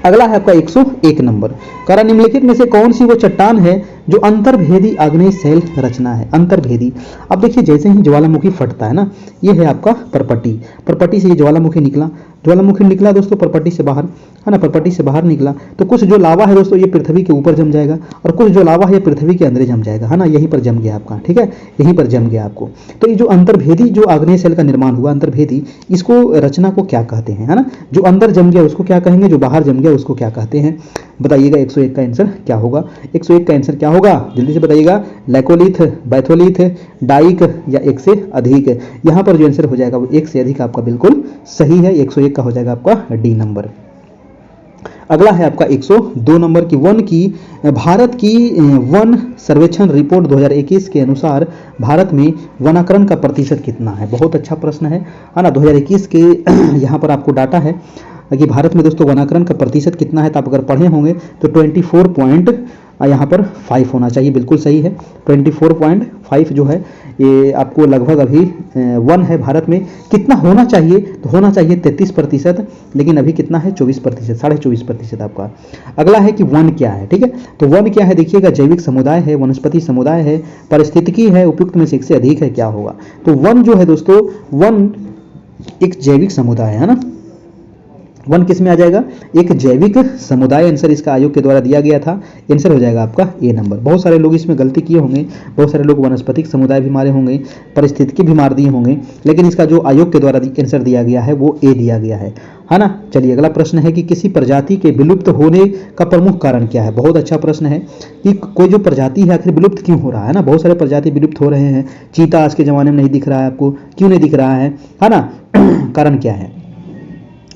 अगला है आपका 101 नंबर। करा निम्नलिखित में से कौन सी वो चट्टान है जो अंतर्भेदी आग्नेय शैल रचना है। अंतर्भेदी, अब देखिए जैसे ही ज्वालामुखी फटता है ना, ये है आपका परपटी, परपटी से ये ज्वालामुखी निकला, ज्वालामुखी निकला दोस्तों परपटी से बाहर, है ना, परपटी से बाहर निकला, तो कुछ जो लावा है दोस्तों ये पृथ्वी के ऊपर जम जाएगा, और कुछ जो लावा है ये पृथ्वी के अंदर जम जाएगा, है ना, यहीं पर जम गया आपका। ठीक है, यहीं पर जम गया आपको। तो ये जो अंतर्भेदी जो आग्नेय शैल का निर्माण हुआ, अंतर्भेदी, इसको रचना को क्या कहते हैं, है ना। जो अंदर जम गया उसको क्या कहेंगे, जो बाहर जम गया उसको क्या कहते हैं। बताइएगा 101 का आंसर क्या होगा। 101 का आंसर क्या होगा, जल्दी से बताइएगा। लैकोलिथ, बैथोलिथ, डाइक या 1 से अधिक। यहाँ पर जो आंसर हो जाएगा वो 1 से अधिक आपका बिल्कुल सही है। 101 का हो जाएगा आपका डी नंबर। अगला है आपका 102 नंबर की भारत की वन सर्वेक्षण रिपोर्ट 2021 के अनुसार भारत में वनाकरण का प्रतिशत कितना है। बहुत अच्छा प्रश्न है ना। 2021 के यहाँ पर आपको डाटा है कि भारत में दोस्तों वनाकरण का प्रतिशत कितना है, तो आप अगर पढ़े होंगे तो 24 यहाँ पर 5 होना चाहिए, बिल्कुल सही है। 24.5 जो है ये आपको लगभग अभी 1 है भारत में। कितना होना चाहिए, तो होना चाहिए 33%, लेकिन अभी कितना है 24%, 24.5% आपका। अगला है कि वन क्या है, ठीक है। तो वन क्या है देखिएगा, जैविक समुदाय है, वनस्पति समुदाय है, पारिस्थितिकी है, उपयुक्त में से एक से अधिक है, क्या होगा। तो वन जो है दोस्तों, वन एक जैविक समुदाय है ना। वन किस में आ जाएगा, एक जैविक समुदाय आंसर इसका आयोग के द्वारा दिया गया था। आंसर हो जाएगा आपका ए नंबर। बहुत सारे लोग इसमें गलती किए होंगे, बहुत सारे लोग वनस्पतिक समुदाय भी मारे होंगे, परिस्थितिकी भी मार दिए होंगे, लेकिन इसका जो आयोग के द्वारा आंसर दिया गया है वो ए दिया गया है ना। चलिए अगला प्रश्न है कि किसी प्रजाति के विलुप्त होने का प्रमुख कारण क्या है। बहुत अच्छा प्रश्न है कि कोई जो प्रजाति है आखिर विलुप्त क्यों हो रहा है ना। बहुत सारे प्रजाति विलुप्त हो रहे हैं। चीता आज के जमाने में नहीं दिख रहा है आपको, क्यों नहीं दिख रहा है ना, कारण क्या है।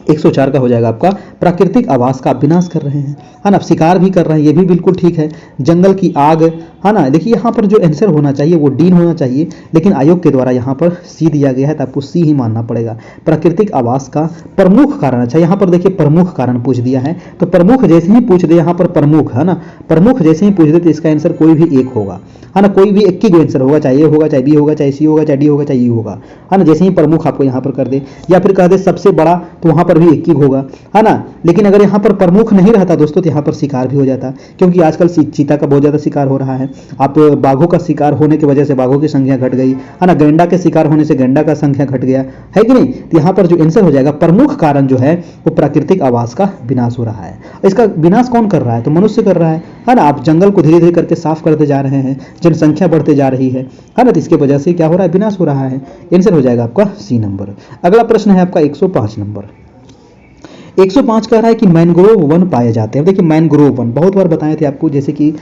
104 का हो जाएगा आपका, प्राकृतिक आवास का विनाश कर रहे हैं, है ना। शिकार भी कर रहे हैं, ये भी बिल्कुल ठीक है। जंगल की आग, है ना। देखिए यहाँ पर जो आंसर होना चाहिए वो डी होना चाहिए, लेकिन आयोग के द्वारा यहाँ पर सी दिया गया है, तो आपको सी ही मानना पड़ेगा। प्राकृतिक आवास का प्रमुख कारण, अच्छा यहाँ पर देखिए प्रमुख कारण पूछ दिया है, तो प्रमुख जैसे ही पूछ दे यहाँ पर प्रमुख, है ना, प्रमुख जैसे ही पूछ दे तो इसका आंसर कोई भी एक होगा, है ना। कोई भी एक ही आंसर होगा, चाहे ए होगा, चाहे बी होगा, चाहे सी होगा, चाहे डी होगा, चाहे ई होगा, है ना। जैसे ही प्रमुख आपको यहाँ पर कर दे, या फिर कह दे सबसे बड़ा, तो वहाँ पर भी एक ही होगा, है ना। लेकिन अगर यहाँ पर प्रमुख नहीं रहता दोस्तों तो यहाँ पर शिकार भी हो जाता, क्योंकि आजकल चीता का बहुत ज़्यादा शिकार हो रहा है। आप बाघों का शिकार होने की वजह से बाघों की संख्या घट गई, है ना। गैंडा के शिकार होने से गैंडा का संख्या घट गया है कि नहीं। तो यहाँ पर जो आंसर हो जाएगा, प्रमुख कारण जो है वो प्राकृतिक आवास का विनाश हो रहा है। इसका विनाश कौन कर रहा है, तो मनुष्य कर रहा है ना। आप जंगल को धीरे धीरे करके साफ करते जा रहे हैं, जनसंख्या बढ़ते जा रही है ना। तो इसके वजह से क्या हो रहा है, विनाश हो रहा है। आंसर हो जाएगा आपका सी नंबर। अगला प्रश्न है आपका 105 नंबर। 105 कह रहा है कि मैंग्रोव वन पाए जाते हैं। देखिए मैंग्रोव वन बहुत बार बताए थे आपको, जैसे कि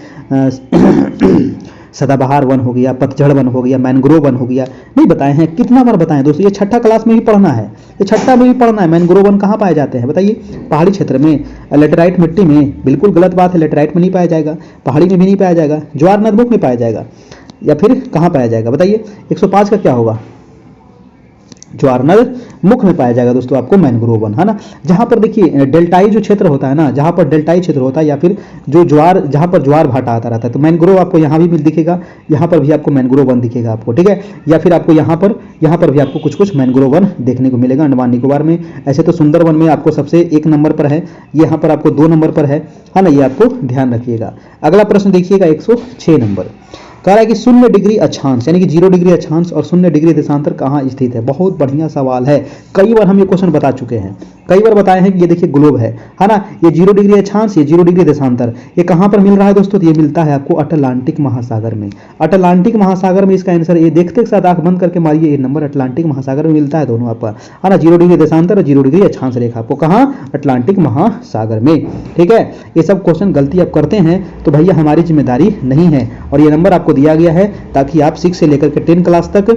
सदाबहार वन हो गया, पतझड़ वन हो गया, मैंग्रोव वन हो गया, नहीं बताए हैं। कितना बार बताएं दोस्तों, ये छठा क्लास में भी पढ़ना है, ये छठा में भी पढ़ना है। मैंग्रोव वन कहाँ पाए जाते हैं बताइए, पहाड़ी क्षेत्र में, लेटराइट मिट्टी में। बिल्कुल गलत बात है, लेटराइट में नहीं पाया जाएगा, पहाड़ी में भी नहीं पाया जाएगा, ज्वार नदमुख में पाया जाएगा, या फिर कहाँ पाया जाएगा बताइए। 105 का क्या होगा, ज्वारनद मुख में पाया जाएगा दोस्तों आपको मैंग्रोव वन, है ना। जहां पर देखिए डेल्टाई जो क्षेत्र होता है ना, जहां पर डेल्टाई क्षेत्र होता है, या फिर जो ज्वार, जहां पर ज्वार भाटा आता रहता है, तो मैंग्रोव आपको यहां भी मिल दिखेगा, यहां पर भी आपको मैंग्रोव वन दिखेगा आपको, ठीक है। या फिर आपको यहां पर भी आपको कुछ कुछ मैंग्रोव वन देखने को मिलेगा अंडमान निकोबार में। ऐसे तो सुंदरवन में आपको सबसे 1 नंबर पर है, यहाँ पर आपको 2 नंबर पर है ना। ये आपको ध्यान रखिएगा। अगला प्रश्न देखिएगा 106 नंबर। कह रहा है कि 0 डिग्री अक्षांश यानी कि 0 डिग्री अक्षांश और 0 डिग्री देशांतर कहाँ स्थित है। बहुत बढ़िया सवाल है, कई बार हम ये क्वेश्चन बता चुके हैं, कई बार बताए हैं कि ये देखिए ग्लोब है ना। ये 0 डिग्री अक्षांश, ये 0 डिग्री देशांतर, ये कहाँ पर मिल रहा है दोस्तों, तो ये मिलता है आपको अटलांटिक महासागर में। अटलांटिक महासागर में इसका आंसर, ये देखते साथ आंख बंद करके मारिए, ये नंबर अटलांटिक महासागर में मिलता है दोनों आपका, है ना। 0 डिग्री देशांतर और 0 डिग्री अक्षांश रेखा आपको कहाँ, अटलांटिक महासागर में, ठीक है। ये सब क्वेश्चन गलती आप करते हैं तो भैया हमारी जिम्मेदारी नहीं है, और ये नंबर आपको दिया गया है ताकि आप 6 से लेकर के 10 क्लास तक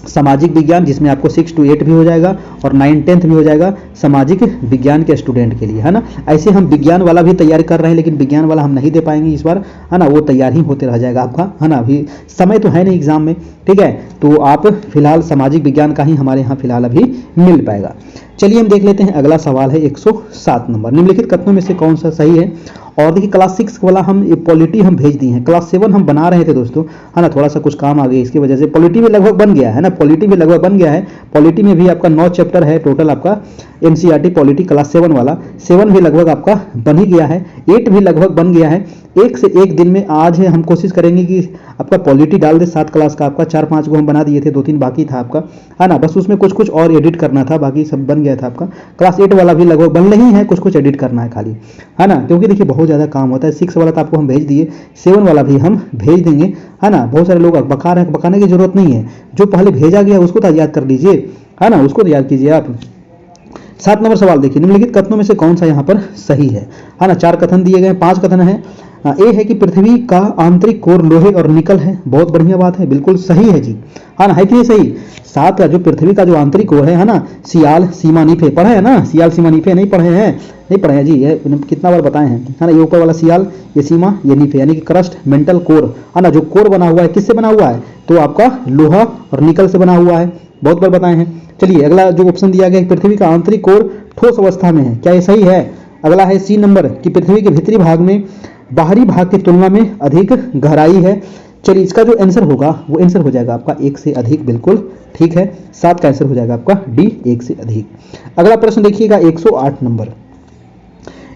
सामाजिक विज्ञान, जिसमें आपको 6 to 8 भी हो जाएगा और 9 10th भी हो जाएगा सामाजिक विज्ञान के स्टूडेंट के लिए, है ना। ऐसे हम विज्ञान वाला भी तैयार कर रहे हैं, लेकिन विज्ञान वाला हम नहीं दे पाएंगे इस बार, है ना। वो तैयार ही होते रह जाएगा आपका, है ना। अभी समय तो है नहीं एग्जाम में, ठीक है। तो आप फिलहाल सामाजिक विज्ञान का ही हमारे यहाँ फिलहाल अभी मिल पाएगा। चलिए हम देख लेते हैं अगला सवाल है 107 नंबर। निम्नलिखित कथनों में से कौन सा सही है। और देखिए क्लास 6 वाला हम पॉलिटी हम भेज दिए हैं, क्लास 7 हम बना रहे थे दोस्तों, है ना। थोड़ा सा कुछ काम आ गया इसकी वजह से, पॉलिटी में लगभग बन गया है ना, पॉलिटी में लगभग बन गया है। पॉलिटी में भी आपका 9 चैप्टर है टोटल आपका, एनसीईआरटी पॉलिटी क्लास 7 वाला, 7 भी लगभग आपका बन ही गया है, 8 भी लगभग बन गया है। एक से एक दिन में आज है, हम कोशिश करेंगे कि आपका पॉलिटी डाल दे 7 क्लास का आपका, 4-5 को हम बना दिए थे, 2-3 बाकी था आपका, है ना। बस उसमें कुछ कुछ और एडिट करना था, बाकी सब बन गया था आपका। क्लास 8 वाला भी लगभग बन नहीं है, कुछ कुछ एडिट करना है खाली, है ना। क्योंकि देखिए बहुत ज़्यादा काम होता है। 6 वाला तो आपको हम भेज दिए, 7 वाला भी हम भेज देंगे, है ना। बहुत सारे लोग बका रहे हैं, बकाने की जरूरत नहीं है, जो पहले भेजा गया उसको तो याद कर लीजिए, है ना, उसको तो याद कीजिए आप। 7 नंबर सवाल देखिए, निम्नलिखित कथनों में से कौन सा यहाँ पर सही है ना। 4 कथन दिए गए, 5 कथन है। ए है कि पृथ्वी का आंतरिक कोर लोहे और निकल है, बहुत बढ़िया बात है, बिल्कुल सही है जी, है ना, है कि नहीं सही। 7 का जो पृथ्वी का जो आंतरिक कोर है ना, सियाल सीमा नीफे पढ़े हैं ना, सियाल सीमा नीफे नहीं पढ़े हैं, नहीं पढ़े हैं जी, ये कितना बार बताए हैं, है ना। ये ऊपर वाला सियाल, ये सीमा, ये नीफे, यानी कि क्रस्ट मेंटल कोर, है ना। जो कोर बना हुआ है किससे बना हुआ है, तो आपका लोहा और निकल से बना हुआ है, बहुत बार बताए हैं। चलिए अगला जो ऑप्शन दिया गया, पृथ्वी का आंतरिक कोर ठोस अवस्था में है, क्या ये सही है? अगला है सी नंबर कि पृथ्वी के भीतरी भाग में बाहरी भाग की तुलना में अधिक गहराई है। चलिए इसका जो आंसर होगा वो आंसर हो जाएगा आपका 1 से अधिक, बिल्कुल ठीक है। 7 का आंसर हो जाएगा आपका डी, 1 से अधिक। अगला प्रश्न देखिएगा 108 नंबर।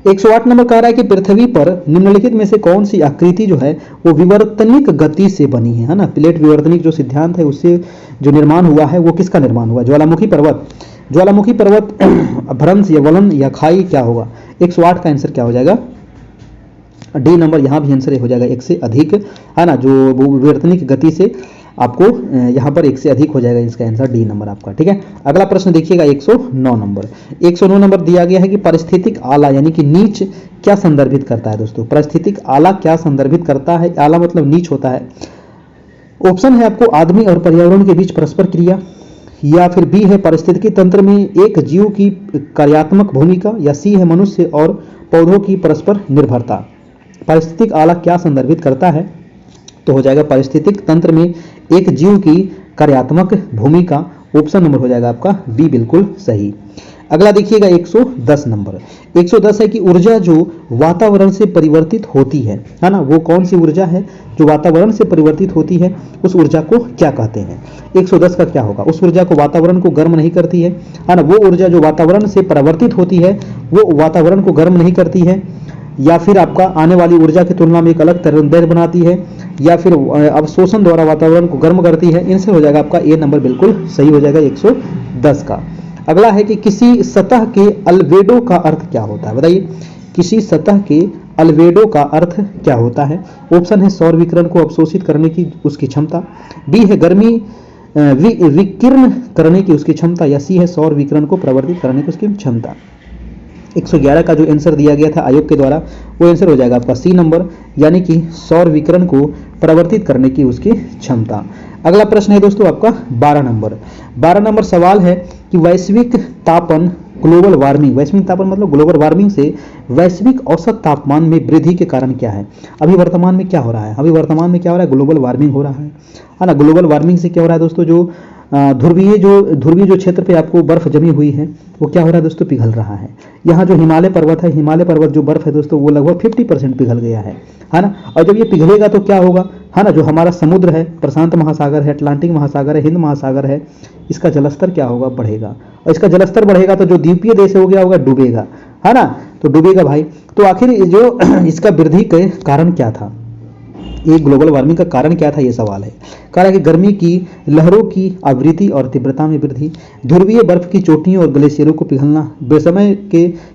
108 नंबर कह रहा है कि पृथ्वी पर निम्नलिखित में से कौन सी आकृति जो है वो विवर्तनिक गति से बनी है ना? प्लेट विवर्तनिक जो सिद्धांत है उससे जो निर्माण हुआ है वो किसका निर्माण हुआ? ज्वालामुखी पर्वत। ज्वालामुखी पर्वत भ्रंश या वलन या खाई क्या होगा? 108 का आंसर क्या हो जाएगा? D number. यहाँ भी आंसर हो जाएगा 1 से अधिक, है ना? जो विवर्तनिक गति से आपको यहाँ पर 1 से अधिक हो जाएगा, इसका आंसर डी नंबर आपका, ठीक है। अगला प्रश्न देखिएगा 109 नंबर। 109 नंबर दिया गया है कि पारिस्थितिक आला यानी कि नीच क्या संदर्भित करता है दोस्तों? पारिस्थितिक आला क्या संदर्भित करता है? आला मतलब नीच होता है। ऑप्शन है आपको आदमी और पर्यावरण के बीच परस्पर क्रिया, या फिर बी है पारिस्थितिकी तंत्र में एक जीव की कार्यात्मक भूमिका, या सी है मनुष्य और पौधों की परस्पर निर्भरता। पारिस्थितिक आला क्या संदर्भित करता है? तो हो जाएगा पारिस्थितिक तंत्र में एक जीव की कार्यात्मक भूमिका। ऑप्शन नंबर हो जाएगा आपका बी, बिल्कुल सही। अगला देखिएगा 110 नंबर। 110 है कि ऊर्जा जो वातावरण से परिवर्तित होती है ना? वो कौन सी ऊर्जा है जो वातावरण से परिवर्तित होती है? उस ऊर्जा को क्या कहते हैं? 110 का क्या होगा? उस ऊर्जा को वातावरण को गर्म नहीं करती है ना? वो ऊर्जा जो वातावरण से परिवर्तित होती है वो वातावरण को गर्म नहीं करती है, या फिर आपका आने वाली ऊर्जा की तुलना में एक अलग तरंगदैर्घ्य बनाती है, या फिर अवशोषण द्वारा वातावरण को गर्म करती है। इनसे हो जाएगा आपका ए नंबर, बिल्कुल सही हो जाएगा 110 का। अगला है कि किसी सतह के अल्बेडो का अर्थ क्या होता है? बताइए, किसी सतह के अल्बेडो का अर्थ क्या होता है? ऑप्शन है सौर विकिरण को अवशोषित करने की उसकी क्षमता, बी है गर्मी विकिरण करने की उसकी क्षमता, या सी है सौर विकिरण को प्रवर्तित करने की उसकी क्षमता। 111 का जो आंसर दिया गया था आयोग के द्वारा वो आंसर हो जाएगा आपका सी नंबर, यानी कि सौर विकिरण को प्रवर्तित करने की उसकी क्षमता। अगला प्रश्न है दोस्तों आपका 12 नंबर। 12 नंबर सवाल है कि वैश्विक तापन ग्लोबल वार्मिंग, वैश्विक तापन मतलब ग्लोबल वार्मिंग से वैश्विक औसत तापमान में वृद्धि के कारण क्या है? अभी वर्तमान में क्या हो रहा है? अभी वर्तमान में क्या हो रहा है? ग्लोबल वार्मिंग हो रहा है ना? ग्लोबल वार्मिंग से क्या हो रहा है दोस्तों? जो ध्रुवीय जो क्षेत्र पे आपको बर्फ जमी हुई है वो क्या हो रहा है दोस्तों? पिघल रहा है। यहाँ जो हिमालय पर्वत है, हिमालय पर्वत जो बर्फ है दोस्तों वो लगभग 50% पिघल गया है ना? और जब ये पिघलेगा तो क्या होगा, है ना? जो हमारा समुद्र है, प्रशांत महासागर है, अटलांटिक महासागर है, हिंद महासागर है, इसका जलस्तर क्या होगा? बढ़ेगा। और इसका जलस्तर बढ़ेगा तो जो द्वीपीय देश हो गया होगा डूबेगा, है ना? तो डूबेगा भाई। तो आखिर जो इसका वृद्धि के कारण क्या था? ये ग्लोबल वार्मिंग का कारण क्या था? ये सवाल है। कह रहा है कि गर्मी की लहरों की आवृत्ति और तीव्रता में वृद्धि, ध्रुवीय बर्फ की चोटियों और ग्लेशियरों को पिघलना,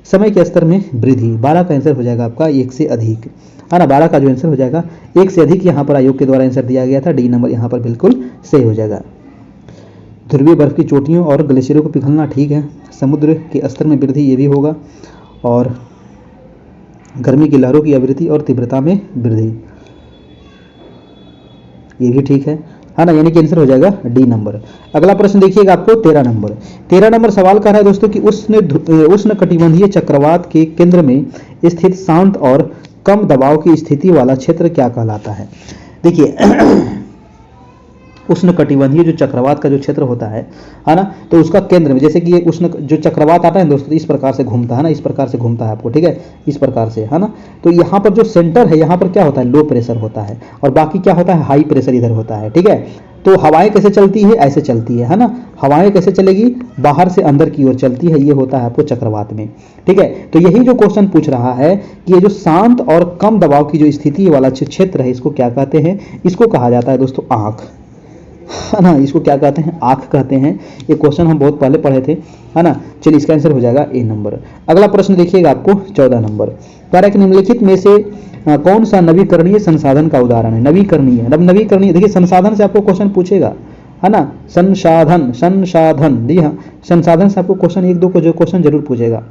समय के स्तर में वृद्धि। 12 का आंसर हो जाएगा आपका 1 से अधिक, है ना? 12 का जो आंसर हो जाएगा 1 से अधिक यहाँ पर आयोग के द्वारा आंसर दिया गया था, डी नंबर यहाँ पर बिल्कुल सही हो जाएगा। ध्रुवीय बर्फ की चोटियों और ग्लेशियरों को पिघलना ठीक है, समुद्र के स्तर में वृद्धि ये भी होगा, और गर्मी की लहरों की आवृत्ति और तीव्रता में वृद्धि ये भी ठीक है ना? यानी कि आंसर हो जाएगा डी नंबर। अगला प्रश्न देखिएगा आपको 13 नंबर। 13 नंबर सवाल कर रहा है दोस्तों कि उष्ण कटिबंधीय चक्रवात के केंद्र में स्थित शांत और कम दबाव की स्थिति वाला क्षेत्र क्या कहलाता है? देखिए उष्ण कटिबंधीय जो चक्रवात का जो क्षेत्र होता है ना? तो उसका केंद्र में, जैसे कि ये उष्ण जो चक्रवात आता है दोस्तों इस प्रकार से घूमता है ना, इस प्रकार से घूमता है आपको, ठीक है, इस प्रकार से, है ना? तो यहाँ पर जो सेंटर है यहाँ पर क्या होता है? लो प्रेशर होता है, और बाकी क्या होता है? हाई प्रेशर इधर होता है, ठीक है। तो हवाएं कैसे चलती है? ऐसे चलती है ना? हवाएं कैसे चलेगी? बाहर से अंदर की ओर चलती है, ये होता है आपको चक्रवात में, ठीक है। तो यही जो क्वेश्चन पूछ रहा है कि ये जो शांत और कम दबाव की जो स्थिति वाला क्षेत्र है इसको क्या कहते हैं? इसको कहा जाता है दोस्तों आंख, है ना? इसको क्या कहते हैं? आंख कहते हैं। ये क्वेश्चन हम बहुत पहले पढ़े थे, है ना? चलिए इसका आंसर हो जाएगा ए नंबर। अगला प्रश्न देखिएगा आपको 14 नंबर। कह रहा है कि निम्नलिखित में से कौन सा नवीकरणीय संसाधन का उदाहरण है? नवीकरणीय देखिए संसाधन से आपको क्वेश्चन पूछेगा, है ना? संसाधन, जी हाँ, संसाधन से आपको क्वेश्चन 1-2 को जो क्वेश्चन जरूर पूछेगा,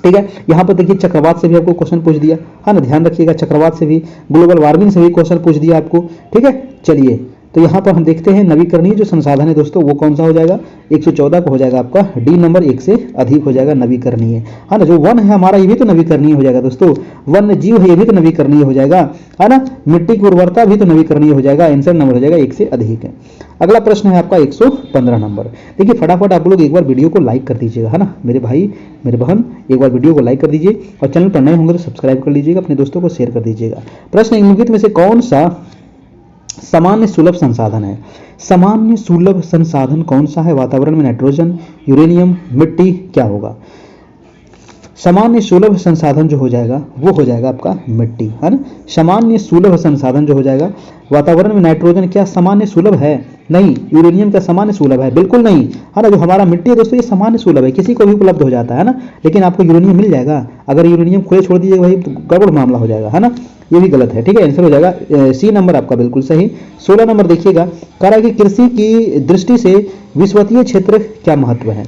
ठीक है। यहाँ पर देखिए चक्रवात से भी आपको क्वेश्चन पूछ दिया, है ना? ध्यान रखिएगा, चक्रवात से भी, ग्लोबल वार्मिंग से भी क्वेश्चन पूछ दिया आपको, ठीक है। चलिए तो यहाँ पर हम देखते हैं नवीकरणीय जो संसाधन है दोस्तों वो कौन सा हो जाएगा, 114 का हो जाएगा आपका डी नंबर, 1 से अधिक हो जाएगा नवीकरणीय, है ना। जो वन है हमारा ये भी तो नवीकरणीय हो जाएगा दोस्तों, वन्य जीव है ये भी तो नवीकरणीय हो जाएगा, है ना। मिट्टी की उर्वरता भी तो नवीकरणीय हो जाएगा, आंसर नंबर हो जाएगा 1 से अधिक है। अगला प्रश्न है आपका 115 नंबर। देखिए फटाफट आप लोग एक बार वीडियो को लाइक कर दीजिएगा, है ना मेरे भाई मेरे बहन, एक बार वीडियो को लाइक कर दीजिए और चैनल पर नए होंगे तो सब्सक्राइब कर लीजिएगा, अपने दोस्तों को शेयर कर दीजिएगा। प्रश्न निम्नलिखित में से कौन सा सामान्य सुलभ संसाधन है? सामान्य सुलभ संसाधन कौन सा है? वातावरण में नाइट्रोजन, यूरेनियम, मिट्टी, क्या होगा? सामान्य सुलभ संसाधन जो हो जाएगा वो हो जाएगा आपका मिट्टी, है ना। सामान्य सुलभ संसाधन जो हो जाएगा, वातावरण में नाइट्रोजन क्या सामान्य सुलभ है? नहीं। यूरेनियम क्या सामान्य सुलभ है? बिल्कुल नहीं, है ना। जो हमारा मिट्टी है दोस्तों ये सामान्य सुलभ है, किसी को भी उपलब्ध हो जाता है ना, लेकिन आपको यूरेनियम मिल जाएगा। अगर यूरेनियम खुले छोड़ दीजिएगा भाई तो गड़बड़ मामला हो जाएगा, है ना, ये भी गलत है। ठीक है, आंसर हो जाएगा सी नंबर आपका बिल्कुल सही। 16 नंबर देखिएगा, कह रहा है कि कृषि की दृष्टि से विषवतीय क्षेत्र क्या महत्व है?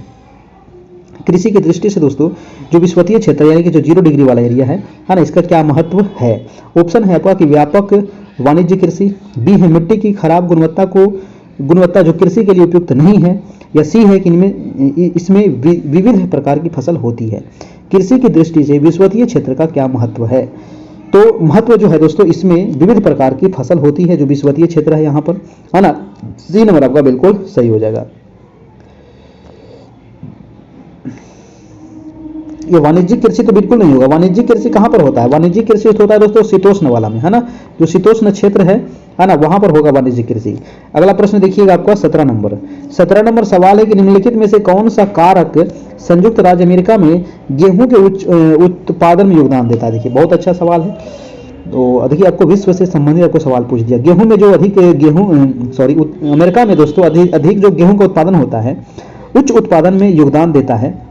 कृषि की दृष्टि से दोस्तों जो विषवतीय क्षेत्र यानी कि जो 0 डिग्री वाला एरिया है ना, इसका क्या महत्व है? ऑप्शन है आपका कि व्यापक वाणिज्य कृषि, बी है मिट्टी की खराब गुणवत्ता जो कृषि के लिए उपयुक्त नहीं है, या सी है कि इसमें विविध प्रकार की फसल होती है। कृषि की दृष्टि से विषवतीय क्षेत्र का क्या महत्व है? तो महत्व जो है दोस्तों इसमें विविध प्रकार की फसल होती है, जो विषवतीय क्षेत्र है यहाँ पर, है ना। सी नंबर आपका बिल्कुल सही हो जाएगा। ये वाणिज्यिक कृषि तो बिल्कुल नहीं होगा। वाणिज्यिक कृषि कहां पर होता है? वाणिज्यिक कृषि होता है दोस्तों शीतोष्ण वाला में, है ना, जो शीतोष्ण क्षेत्र है ना, वहां पर होगा वाणिज्यिक कृषि। अगला प्रश्न देखिएगा आपका 17 नंबर। 17 नंबर सवाल है कि निम्नलिखित में से कौन सा कारक संयुक्त राज्य अमेरिका में गेहूं के उच्च उत्पादन में योगदान देता है? देखिए बहुत अच्छा सवाल है। तो देखिए आपको विश्व से संबंधित आपको सवाल पूछ दिया। गेहूं में जो अधिक अमेरिका में दोस्तों अधिक जो गेहूं का उत्पादन होता है, उच्च उत्पादन में योगदान देता है,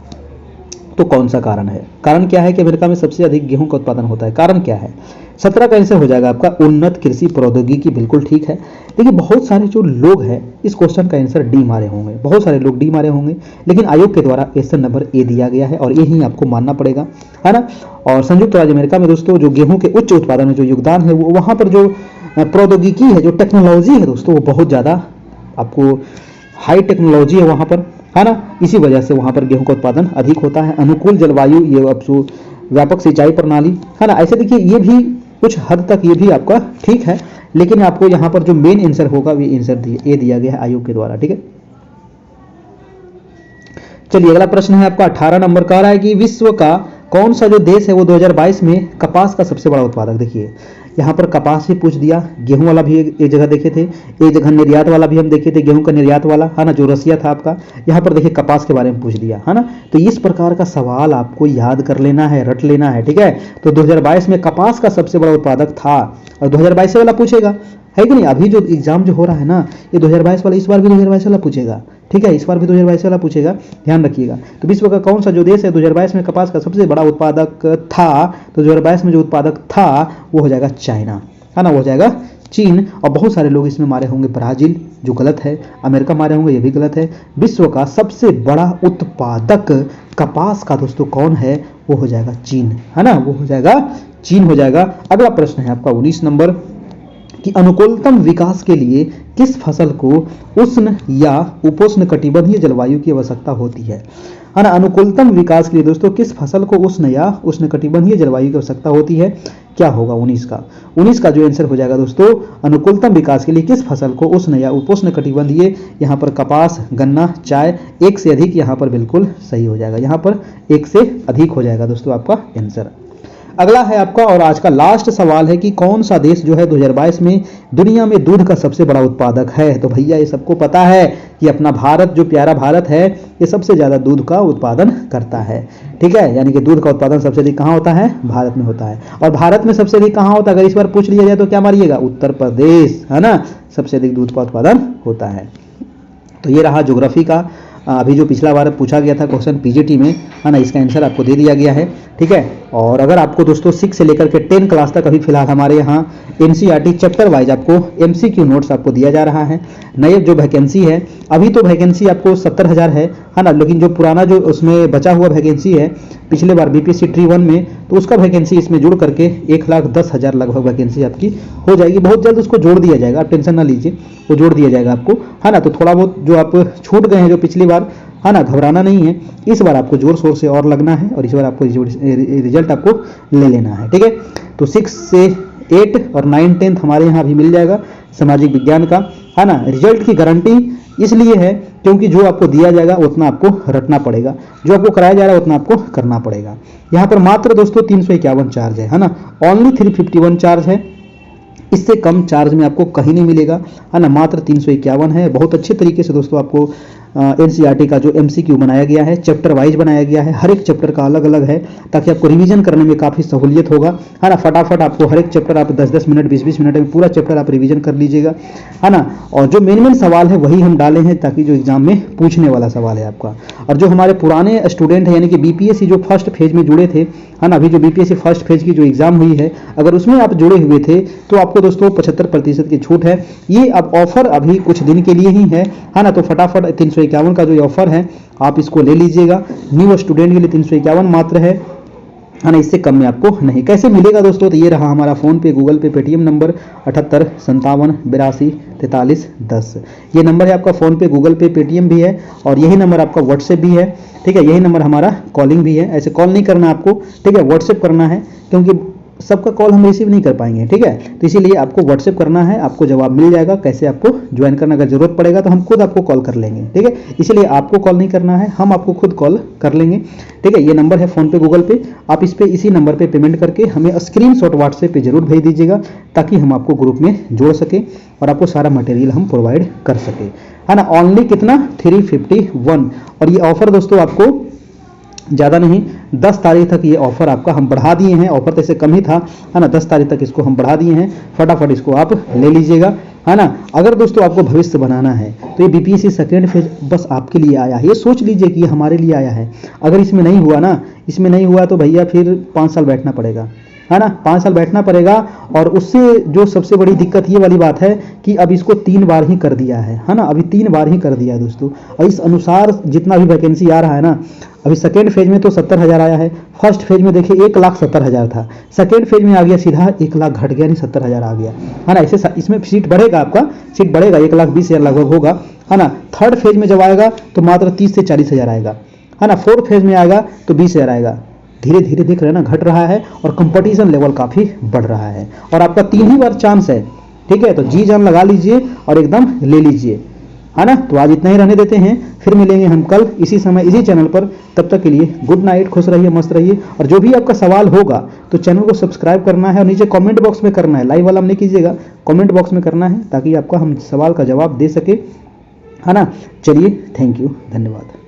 तो कौन सा कारण है? कारण क्या है कि अमेरिका में सबसे अधिक गेहूं का उत्पादन होता है? कारण क्या है? 17 का आंसर हो जाएगा आपका उन्नत कृषि प्रौद्योगिकी, बिल्कुल ठीक है। देखिए बहुत सारे जो लोग हैं इस क्वेश्चन का आंसर डी मारे होंगे, बहुत सारे लोग डी मारे होंगे, लेकिन आयोग के द्वारा आंसर नंबर ए दिया गया है और ये ही आपको मानना पड़ेगा, है ना। और संयुक्त राज्य अमेरिका में दोस्तों जो गेहूं के उच्च उत्पादन में जो योगदान है वो वहां पर जो प्रौद्योगिकी है, जो टेक्नोलॉजी है दोस्तों, वो बहुत ज्यादा आपको हाई टेक्नोलॉजी है वहां पर, है ना। इसी वजह से वहां पर गेहूं का उत्पादन अधिक होता है। अनुकूल जलवायु, ये अब जो व्यापक सिंचाई प्रणाली, है ना। ऐसे देखिए ये भी कुछ हद तक ये भी आपका ठीक है, लेकिन आपको यहाँ पर जो मेन आंसर होगा वो आंसर ये दिया गया है आयोग के द्वारा। ठीक है, चलिए अगला प्रश्न है आपका 18 नंबर। कह रहा है कि विश्व का कौन सा जो देश है वो 2022 में कपास का सबसे बड़ा उत्पादक? देखिए यहाँ पर कपास भी पूछ दिया, गेहूं वाला भी एक जगह देखे थे, एक जगह निर्यात वाला भी हम देखे थे, गेहूं का निर्यात वाला, है ना, जो रसिया था आपका। यहाँ पर देखिए कपास के बारे में पूछ दिया, है ना। तो इस प्रकार का सवाल आपको याद कर लेना है, रट लेना है। ठीक है, तो 2022 में कपास का सबसे बड़ा उत्पादक था, और 2022 वाला पूछेगा, है कि नहीं। अभी जो एग्जाम जो हो रहा है ना ये 2022 वाला, इस बार भी 2022 वाला पूछेगा। ठीक है, इस बार भी 2022 वाला पूछेगा, ध्यान रखिएगा। तो विश्व का कौन सा जो देश है 2022 में कपास का सबसे बड़ा उत्पादक था? तो 2022 में जो उत्पादक था वो हो जाएगा चाइना, है ना, वो हो जाएगा चीन। और बहुत सारे लोग इसमें मारे होंगे ब्राजील, जो गलत है। अमेरिका मारे होंगे, ये भी गलत है। विश्व का सबसे बड़ा उत्पादक कपास का दोस्तों कौन है? वो हो जाएगा चीन, है ना, वो हो जाएगा चीन हो जाएगा। अगला प्रश्न है आपका 19 नंबर कि अनुकूलतम विकास के लिए किस फसल को उष्ण या उपोष्ण कटिबंधीय जलवायु की आवश्यकता होती है? ना, अनुकूलतम विकास के लिए दोस्तों किस फसल को उष्ण या उष्ण कटिबंधीय जलवायु की आवश्यकता होती है? क्या होगा 19 का? 19 का जो आंसर हो जाएगा दोस्तों, अनुकूलतम विकास के लिए किस फसल को उष्ण या उपोष्ण कटिबंधीय, यहाँ पर कपास, गन्ना, चाय, एक से अधिक, यहाँ पर बिल्कुल सही हो जाएगा, यहाँ पर एक से अधिक हो जाएगा दोस्तों आपका आंसर। अगला है आपका और आज का लास्ट सवाल है कि कौन सा देश जो है 2022 में दुनिया में दूध का सबसे बड़ा उत्पादक है? तो भैया ये सबको पता है कि अपना भारत, जो प्यारा भारत है, ये सबसे ज्यादा दूध का उत्पादन करता है। ठीक है, यानी कि दूध का उत्पादन सबसे अधिक कहाँ होता है? भारत में होता है। और भारत में सबसे अधिक कहाँ होता है? अगर इस बार पूछ लिया जाए तो क्या मारिएगा? उत्तर प्रदेश, है ना, सबसे अधिक दूध का उत्पादन होता है। तो ये रहा ज्योग्राफी का अभी जो पिछला बार पूछा गया था क्वेश्चन पीजीटी में, है ना, इसका आंसर आपको दे दिया गया है। ठीक है, और अगर आपको दोस्तों 6 से लेकर के 10 क्लास तक अभी फिलहाल हमारे यहाँ एनसीईआरटी चैप्टर वाइज आपको एमसीक्यू नोट्स आपको दिया जा रहा है। नई जो वैकेंसी है, अभी तो वैकेंसी आपको 70,000 है ना, लेकिन जो पुराना जो उसमें बचा हुआ वैकेंसी है पिछले बार बीपीएससी ट्री 1 में, तो उसका वैकेंसी इसमें जुड़ करके 1,10,000 लगभग वैकेंसी आपकी हो जाएगी। बहुत जल्द उसको जोड़ दिया जाएगा, आप टेंशन ना लीजिए, वो जोड़ दिया जाएगा आपको, है ना। तो थोड़ा बहुत जो आप छूट गए हैं जो पिछली बार, है ना, घबराना नहीं है, इस बार आपको जोर शोर से और लगना है और इस बार आपको रिजल्ट आपको ले लेना है, ठीक है। तो 6 से 8 और 9 10 हमारे यहाँ भी मिल जाएगा सामाजिक विज्ञान का, है ना। रिजल्ट की गारंटी इसलिए है क्योंकि जो आपको दिया जाएगा उतना आपको रटना पड़ेगा, जो आपको कराया जा रहा है उतना आपको करना पड़ेगा। यहाँ पर मात्र दोस्तों 351 चार्ज है ना, ओनली 351 चार्ज है, इससे कम चार्ज में आपको कहीं नहीं मिलेगा, है ना। मात्र 351 है। बहुत अच्छे तरीके से दोस्तों आपको एनसीईआरटी का जो एमसीक्यू बनाया गया है, चैप्टर वाइज बनाया गया है, हर एक चैप्टर का अलग अलग है, ताकि आपको रिवीजन करने में काफ़ी सहूलियत होगा, है ना। फटाफट आपको हर एक चैप्टर आप 10-10 मिनट 20-20 मिनट में पूरा चैप्टर आप रिवीजन कर लीजिएगा, है ना। और जो मेन सवाल है वही हम डाले हैं, ताकि जो एग्जाम में पूछने वाला सवाल है आपका। और जो हमारे पुराने स्टूडेंट हैं, यानी कि बीपीएससी जो फर्स्ट फेज में जुड़े थे, है ना, अभी जो बीपीएससी फर्स्ट फेज की जो एग्जाम हुई है, अगर उसमें आप जुड़े हुए थे तो आपको दोस्तों 75% की छूट है। ये अब ऑफर अभी कुछ दिन के लिए ही है ना। तो फटाफट 351 का जो ये ऑफर है आप इसको ले लीजिएगा। न्यू स्टूडेंट के लिए 351 मात्र है ना, इससे कम में आपको नहीं। कैसे मिलेगा दोस्तों? तो ये रहा हमारा फोन पे, गूगल पे, पेटीएम नंबर 78 57 82 43 10। ये नंबर है आपका फोन पे, गूगल पे, पेटीएम भी है, और यही नंबर आपका व्हाट्सएप भी है, ठीक है। यही नंबर हमारा कॉलिंग भी है। ऐसे कॉल नहीं करना आपको, ठीक है, व्हाट्सएप करना है, क्योंकि सबका कॉल हम रिसीव नहीं कर पाएंगे, ठीक है। तो इसीलिए आपको व्हाट्सएप करना है, आपको जवाब मिल जाएगा। कैसे आपको ज्वाइन करना, अगर जरूरत पड़ेगा तो हम खुद आपको कॉल कर लेंगे, ठीक है। इसलिए आपको कॉल नहीं करना है, हम आपको खुद कॉल कर लेंगे, ठीक है। ये नंबर है फोन पे, गूगल पे, आप इस पे इसी नंबर पे पेमेंट करके हमें स्क्रीनशॉट व्हाट्सएप पे जरूर भेज दीजिएगा, ताकि हम आपको ग्रुप में जोड़ सके और आपको सारा मटेरियल हम प्रोवाइड कर सके, है ना। ओनली कितना? 351। और ये ऑफर दोस्तों आपको ज़्यादा नहीं, 10 तारीख तक ये ऑफर आपका हम बढ़ा दिए हैं। ऑफर तो ऐसे कम ही था, है ना, 10 तारीख तक इसको हम बढ़ा दिए हैं। फटाफट इसको आप ले लीजिएगा, है ना। अगर दोस्तों आपको भविष्य बनाना है तो ये बीपीएससी सेकेंड फेज बस आपके लिए आया है। ये सोच लीजिए कि ये हमारे लिए आया है। अगर इसमें नहीं हुआ ना, इसमें नहीं हुआ तो भैया फिर 5 साल बैठना पड़ेगा, है ना, 5 साल बैठना पड़ेगा। और उससे जो सबसे बड़ी दिक्कत ये वाली बात है कि अब इसको 3 बार ही कर दिया है ना, अभी 3 बार ही कर दिया है दोस्तों। और इस अनुसार जितना भी वैकेंसी आ रहा है ना, अभी सेकेंड फेज में तो 70,000 आया है, फर्स्ट फेज में देखिए 1,70,000 था, सेकेंड फेज में आ गया सीधा 1 लाख, घट गया नहीं 70,000 आ गया, है ना। ऐसे इसमें सीट बढ़ेगा, आपका सीट बढ़ेगा, 1,20,000 लगभग होगा, है ना। थर्ड फेज में जब आएगा तो मात्र 30 से 40,000 आएगा, है ना। फोर्थ फेज में आएगा तो 20,000 आएगा। धीरे धीरे देख रहे हैं ना, घट रहा है और कंपटीशन लेवल काफ़ी बढ़ रहा है। और आपका 3 ही बार चांस है, ठीक है। तो जी जान लगा लीजिए और एकदम ले लीजिए, है ना। तो आज इतना ही रहने देते हैं, फिर मिलेंगे हम कल इसी समय इसी चैनल पर। तब तक के लिए गुड नाइट, खुश रहिए, मस्त रहिए। और जो भी आपका सवाल होगा तो चैनल को सब्सक्राइब करना है और नीचे कमेंट बॉक्स में करना है, लाइव वाला नहीं कीजिएगा, कमेंट बॉक्स में करना है, ताकि आपका हम सवाल का जवाब दे सके, है ना। चलिए, थैंक यू, धन्यवाद।